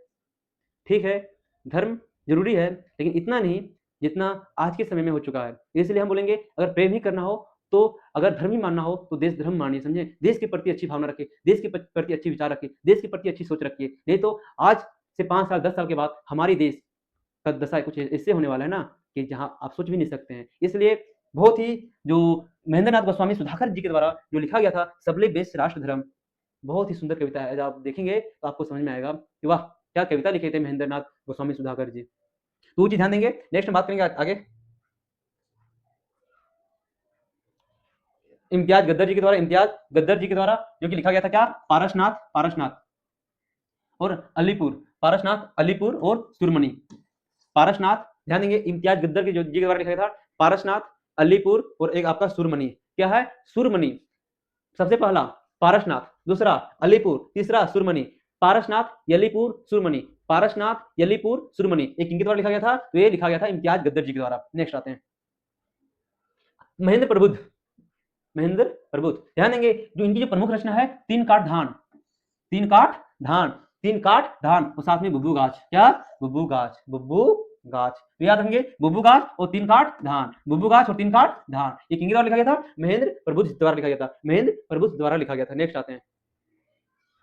ठीक है, धर्म जरूरी है, लेकिन इतना नहीं जितना आज के समय में हो चुका है। इसलिए हम बोलेंगे अगर प्रेम ही करना हो, तो अगर धर्म ही मानना हो तो देश धर्म मानिए, समझे। देश के प्रति अच्छी भावना रखिए, देश के प्रति अच्छी विचार रखिए, देश के प्रति अच्छी सोच रखिए। नहीं तो आज से 5 साल 10 साल के बाद हमारी देश का दशा कुछ ऐसे होने वाला है ना कि जहाँ आप सोच भी नहीं सकते हैं। इसलिए बहुत ही जो महेंद्रनाथ गोस्वामी सुधाकर जी के द्वारा जो लिखा गया था सबले बेस्ट राष्ट्र धर्म, बहुत ही सुंदर कविता है। जब आप देखेंगे तो आपको समझ में आएगा कि वाह क्या कविता लिखे थे महेंद्रनाथ गोस्वामी सुधाकर जी। तो वो चीज ध्यान देंगे। नेक्स्ट हम बात करेंगे आगे इम्तियाज गद्दर जी के द्वारा, इम्तियाज गद्दर जी के द्वारा जो कि लिखा गया था क्या, पारसनाथ, पारसनाथ और अलीपुर, पारसनाथ अलीपुर और सुरमनी। पारसनाथ ध्यान देंगे, इम्तियाज गद्दर के जो जी के द्वारा लिखा गया था पारसनाथ, अलीपुर और एक आपका सुरमनी। क्या है, सुरमनी। सबसे पहला पारसनाथ, दूसरा अलीपुर, तीसरा सुरमनी। पारसनाथ यलीपुर सुरमनी, पारसनाथ यलीपुर सुरमनी। एक किनके द्वारा लिखा गया था, तो ये लिखा गया था इम्तियाज गद्दर जी के द्वारा। नेक्स्ट आते हैं महेंद्र प्रबुद्ध, महेंद्र प्रबुद्ध। ध्यान देंगे जो इनकी जो प्रमुख रचना है तीन काठ धान, तीन काठ धान, तीन काठ धान और साथ में बुब्बू गाछ। क्या, बुब्बू गाछ, बुब्बू गाछ। तो याद रखेंगे बुब्बू गाछ और तीन काठ धान, बुब्बू गाछ और तीन काठ धान। ये किनके द्वारा लिखा गया था, महेंद्र प्रबुद्ध द्वारा लिखा गया था, महेंद्र प्रबुद्ध द्वारा लिखा गया था। नेक्स्ट आते हैं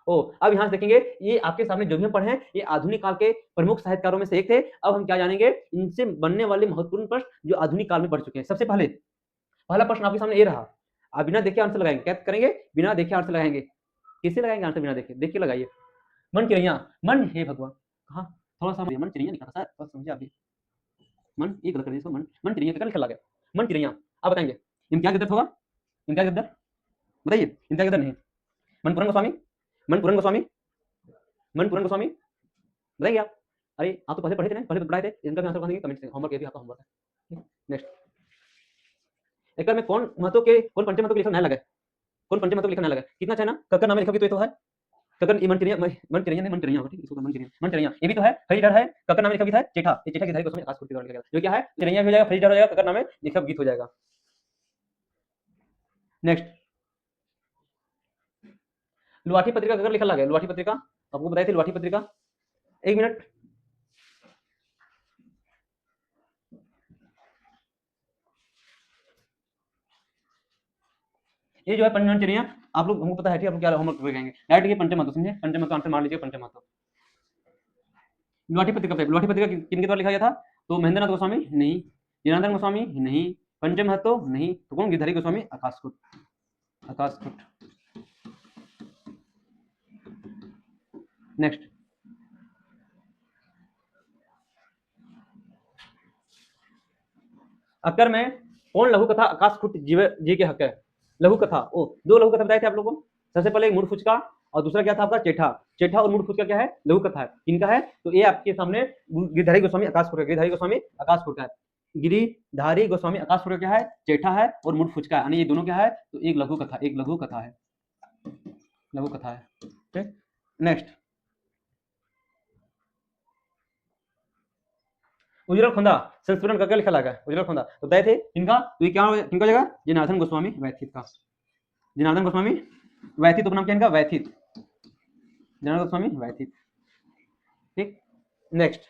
अब यहां से देखेंगे ये आपके सामने जो भी हम पढ़े हैं ये आधुनिक काल के प्रमुख साहित्यकारों में से एक थे। अब हम क्या जानेंगे, इनसे बनने वाले महत्वपूर्ण प्रश्न जो आधुनिक काल में बढ़ चुके हैं। सबसे पहले पहला प्रश्न आपके सामने ये रहा, आप बिना देखे आंसर लगाएंगे। क्या करेंगे, बिना देखे आंसर लगाएंगे। किसे लगाएंगे आंसर बिना देखे, देखिए लगाइए। मन चिड़ैया, मन हे भगवान, कहा थोड़ा सा मन चिड़ैया नहीं कहा सर, समझे आप भी। मन ये गलत कर दिया, मन मन चिड़ैया क्या लिखा गया, मन चिड़ैया। आप बताएंगे इम्तियाज गद्दर होगा, इम्तियाज गद्दर बताइए, इम्तियाज गद्दर नहीं, मनपूरन गोस्वामी, मनपूरन गोस्वामी, मनपूरन गोस्वामी बताइए आप। अरे आप तो पहले पढ़े थे ना, पहले पढ़ाए थे, इनका भी आंसर बताएंगे कमेंट से। होमवर्क ये भी आपका होमवर्क है। नेक्स्ट एक में कौन महत्व के, कौन पंचम महत्व के लिखा नया लगा, कौन पंचम महत्व लिखा नया लगा, कितना चाहे ना कक्कर नाम लिखा भी तो ये तो है। ककन मंटरिया मंटरिया नहीं मंटरिया होगा, ठीक इसको मंटरिया मंटरिया ये भी तो है फरीडर है, ककन नाम लिखा गीत है जेठा, ये जेठा गिधारी गोस्वामी आकाश फूट के द्वारा लिखा गया जो क्या है मंटरिया भी हो जाएगा, फरीडर हो जाएगा, ककन नाम है लिखा गीत हो जाएगा। नेक्स्ट लुवाठी पत्रिका ककर लिखा लगा, लुवाठी पत्रिका आपको बताई थी लुवाठी पत्रिका, एक मिनट ये जो है पंचमहत्व आप लोग हमको पता है ठीक, आप लोग क्या होमवर्क करेंगे डायरेक्ट ये पंचमहत्व समझे, पंचमहत्व आंसर मान लीजिए पंचमहत्व। लुवाठी पत्रिका लुवाठी पत्रिका किनके द्वारा लिखा गया था, तो महेंद्रनाथ गोस्वामी नहीं, जनार्दन गोस्वामी नहीं, पंचमहत्व नहीं, तो कौन गिरधारी गोस्वामी आकाशकुट, आकाशकुट। नेक्स्ट अक्कर में कौन लघु कथा आकाशकुट जी के हक है, लघु कथा ओ दो लघु कथा बताए थे आप लोगों को, सबसे पहले मूड फुचका और दूसरा क्या था आपका चेठा, चेठा और मूड फुचका क्या है लघु कथा है, किनका है तो ये आपके सामने गिरधारी गोस्वामी आकाशकुट, गिरधारी गोस्वामी आकाशकुट है, गिरिधारी गोस्वामी आकाशकुट क्या है चेठा है और मूड फुचका है, यानी ये दोनों क्या है तो एक लघु कथा, एक लघु कथा है, लघु कथा है। ठीक नेक्स्ट उज्जवल खुंदा संस्मरण करके लिखा लगा है, उज्जवल खुंदा तो बताए थे इनका, तो ये क्या किनका जगह जनार्दन गोस्वामी वैथित का, जनार्दन गोस्वामी वैथित उपनाम क्या इनका वैथित, जनार्दन गोस्वामी वैथित। ठीक नेक्स्ट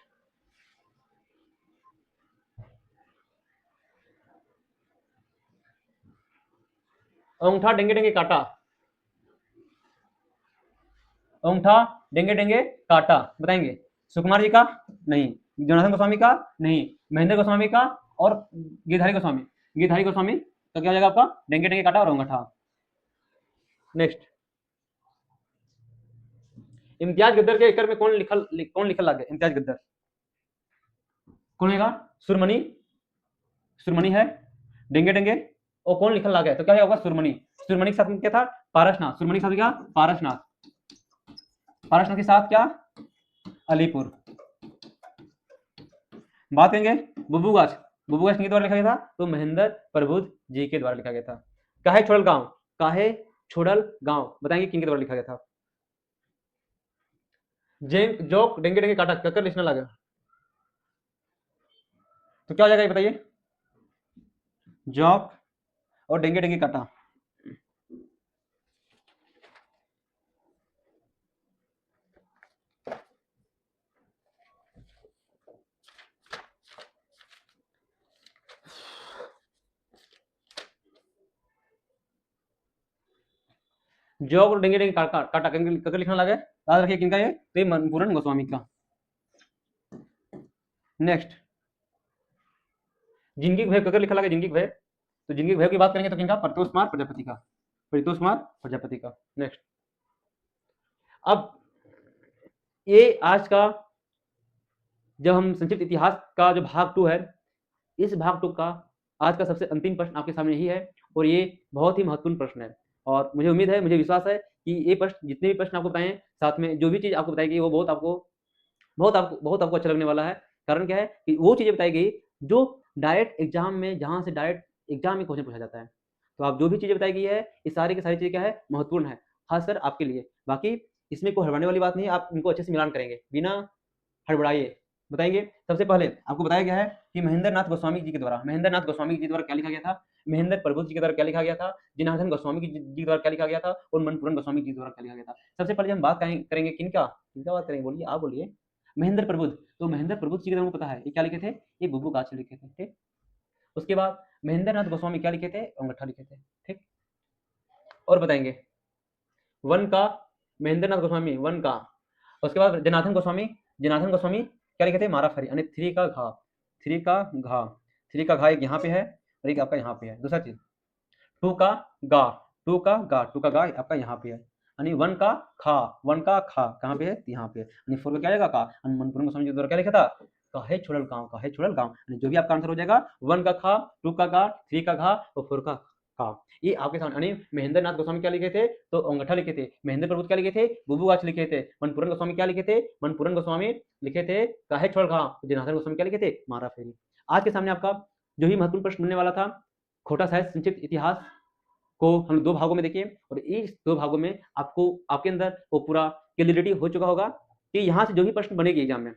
अंगूठा डेंगे डेंगे काटा, अंगूठा डेंगे डेंगे काटा बताएंगे, सुकुमार जी का नहीं, जनार्दन गोस्वामी का नहीं, महेंद्र गोस्वामी का और गिरधारी गोस्वामी, गिरधारी गोस्वामी तो क्या हो जाएगा आपका डेंगे डेंगे काटा और अंगूठा। नेक्स्ट इम्तियाज गद्दर के एकर में कौन लिखल लग गया, इम्तियाज गद्दर कौन होगा सुरमनी, सुरमनी है डेंगे डेंगे और कौन लिखल लगा है तो क्या होगा सुरमनी, सुरमनी के साथ क्या था पारसनाथ, सुरमनी के साथ क्या पारसनाथ, पारसनाथ के साथ क्या अलीपुर। बात करेंगे बुबुगाछ, बुबुगाछ किसके द्वारा लिखा गया था तो महेंद्र प्रबुद्ध जी के द्वारा लिखा गया था। काहे छोड़ल गांव, काहे छोड़ल गांव बताएंगे किनके द्वारा लिखा गया था, जेंग जोक डेंगे डेंगे काटा ककर लिखने लगा तो क्या हो जाएगा ये बताइए, जॉक और डेंगे डेंगे काटा। जॉक और डेंगे डेंगे काटा काटा ककर लिखना लगा, याद रखिए किनका ये तो मनपूरन गोस्वामी का। नेक्स्ट जिंदगी भय ककर लिखा लगा, जिंदगी भय तो जिंदगी भय की बात करेंगे तो किनका परितोष कुमार प्रजापति का, परितोष कुमार प्रजापति का। नेक्स्ट अब ये आज का जब हम संक्षिप्त इतिहास का जो भाग 2 है, इस भाग 2 का आज का सबसे अंतिम प्रश्न आपके सामने यही है और ये बहुत ही महत्वपूर्ण प्रश्न है और मुझे उम्मीद है, मुझे विश्वास है कि ये प्रश्न जितने भी प्रश्न आपको बताए साथ में जो भी चीज आपको बताई गई वो बहुत आपको अच्छा लगने वाला है। कारण क्या है कि वो चीजें बताई गई जो डायरेक्ट एग्जाम में, जहां से डायरेक्ट एग्जाम में क्वेश्चन पूछा जाता है, तो आप जो भी चीजें बताई गई है ये सारी की सारी चीजें क्या है महत्वपूर्ण है खासकर आपके लिए। बाकी इसमें कोई हड़बड़ाने वाली बात नहीं है, आप इनको अच्छे से मिलान करेंगे बिना हड़बड़ाइए। बताएंगे सबसे पहले आपको बताया गया है कि महेंद्र नाथ गोस्वामी जी के द्वारा, महेंद्र नाथ गोस्वामी जी द्वारा क्या लिखा गया था, महेंद्र प्रबुद्ध जी के द्वारा क्या लिखा गया था, जनार्दन गोस्वामी जी के द्वारा क्या लिखा गया था और मनपूरन गोस्वामी जी द्वारा क्या लिखा गया था। सबसे पहले हम बात करेंगे किनका, किनका बात करेंगे बोलिए, आप बोलिए महेंद्र प्रबुद्ध। तो महेंद्र प्रबुद्ध जी के द्वारा पता है ये क्या लिखे थे, ये बुबू गाछ लिखे थे। ठीक उसके बाद महेंद्र नाथ गोस्वामी क्या लिखे थे, अंगूठा लिखे थे। ठीक और बताएंगे वन का महेंद्र नाथ गोस्वामी वन का, उसके बाद जनार्दन गोस्वामी, जनार्दन गोस्वामी क्या लिखे थे मारा फरी यानी थ्री का घा, थ्री का घा, थ्री का घा एक यहाँ पे है और एक आपका यहाँ पे है। दूसरा चीज टू का गा, टू का गा, टू का गा आपका यहाँ पे है यानी वन का खा, वन का खा कहाँ पे है यहाँ पे, यानी फोर का क्या आएगा का, मनपुरन गोस्वामी जी द्वारा क्या लिखा था काहे छोड़ल गांव, काहे छोड़ल गांव, यानी जो भी आपका आंसर हो जाएगा वन का खा, टू का गा, थ्री का घा और फोर का खा। ये आपके सामने यानी महेंद्र नाथ गोस्वामी क्या लिखे थे तो अंगूठा लिखे थे, महेंद्र प्रभुत्व क्या लिखे थे बुबू गाछ लिखे थे, मनपूरन गोस्वामी क्या लिखे थे, मनपूरन गोस्वामी लिखे थे काहे छोड़ गांव, जनार्दन गोस्वामी क्या लिखे थे मारा फेरी। आज के सामने आपका जो ही महत्वपूर्ण प्रश्न बनने वाला था खोटा साहित्य संक्षिप्त इतिहास को हम 2 भागों में देखिए और इस 2 भागों में आपको आपके अंदर वो पूरा क्लियरिटी हो चुका होगा कि यहाँ से जो भी प्रश्न बनेगी एग्जाम में,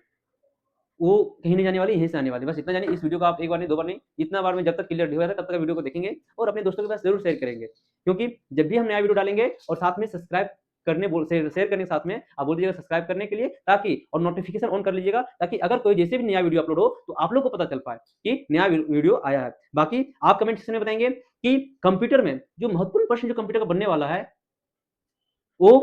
वो कहीं नहीं जाने वाली, यहीं से आने वाली। बस इतना जानिए, इस वीडियो को आप 1 बार नहीं, 2 बार नहीं, इतना बार में जब तक क्लियर नहीं हो जाता तब तक वीडियो को देखेंगे और अपने दोस्तों के पास ज़रूर शेयर करेंगे। क्योंकि जब भी हम नया वीडियो डालेंगे और साथ में सब्सक्राइब करने बोल शेयर करने के साथ में आप बोल दीजिएगा सब्सक्राइब करने के लिए, ताकि और नोटिफिकेशन ऑन कर लीजिएगा, ताकि अगर कोई जैसे भी नया वीडियो अपलोड हो तो आप लोग को पता चल पाए कि नया वीडियो आया है। बाकी आप कमेंट सेक्शन में बताएंगे कि कंप्यूटर में जो महत्वपूर्ण प्रश्न जो कंप्यूटर का बनने वाला है, वो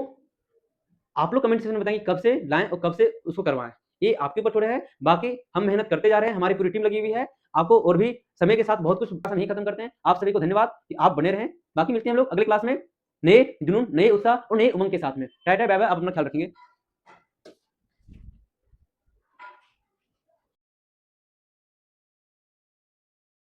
आप लोग कमेंट सेक्शन में बताएंगे कब से लाएँ और कब से उसको करवाएँ। ये आपके ऊपर छोड़ा है, बाकी हम मेहनत करते जा रहे हैं, हमारी पूरी टीम लगी हुई है। आपको और भी समय के साथ बहुत कुछ नहीं खत्म करते हैं। आप सभी को धन्यवाद कि आप बने रहें। बाकी मिलते हैं हम लोग अगले क्लास में, नए जुनून, नए उत्साह और नए उमंग के साथ में। टाटा बाय बाय, आप अपना ख्याल रखेंगे।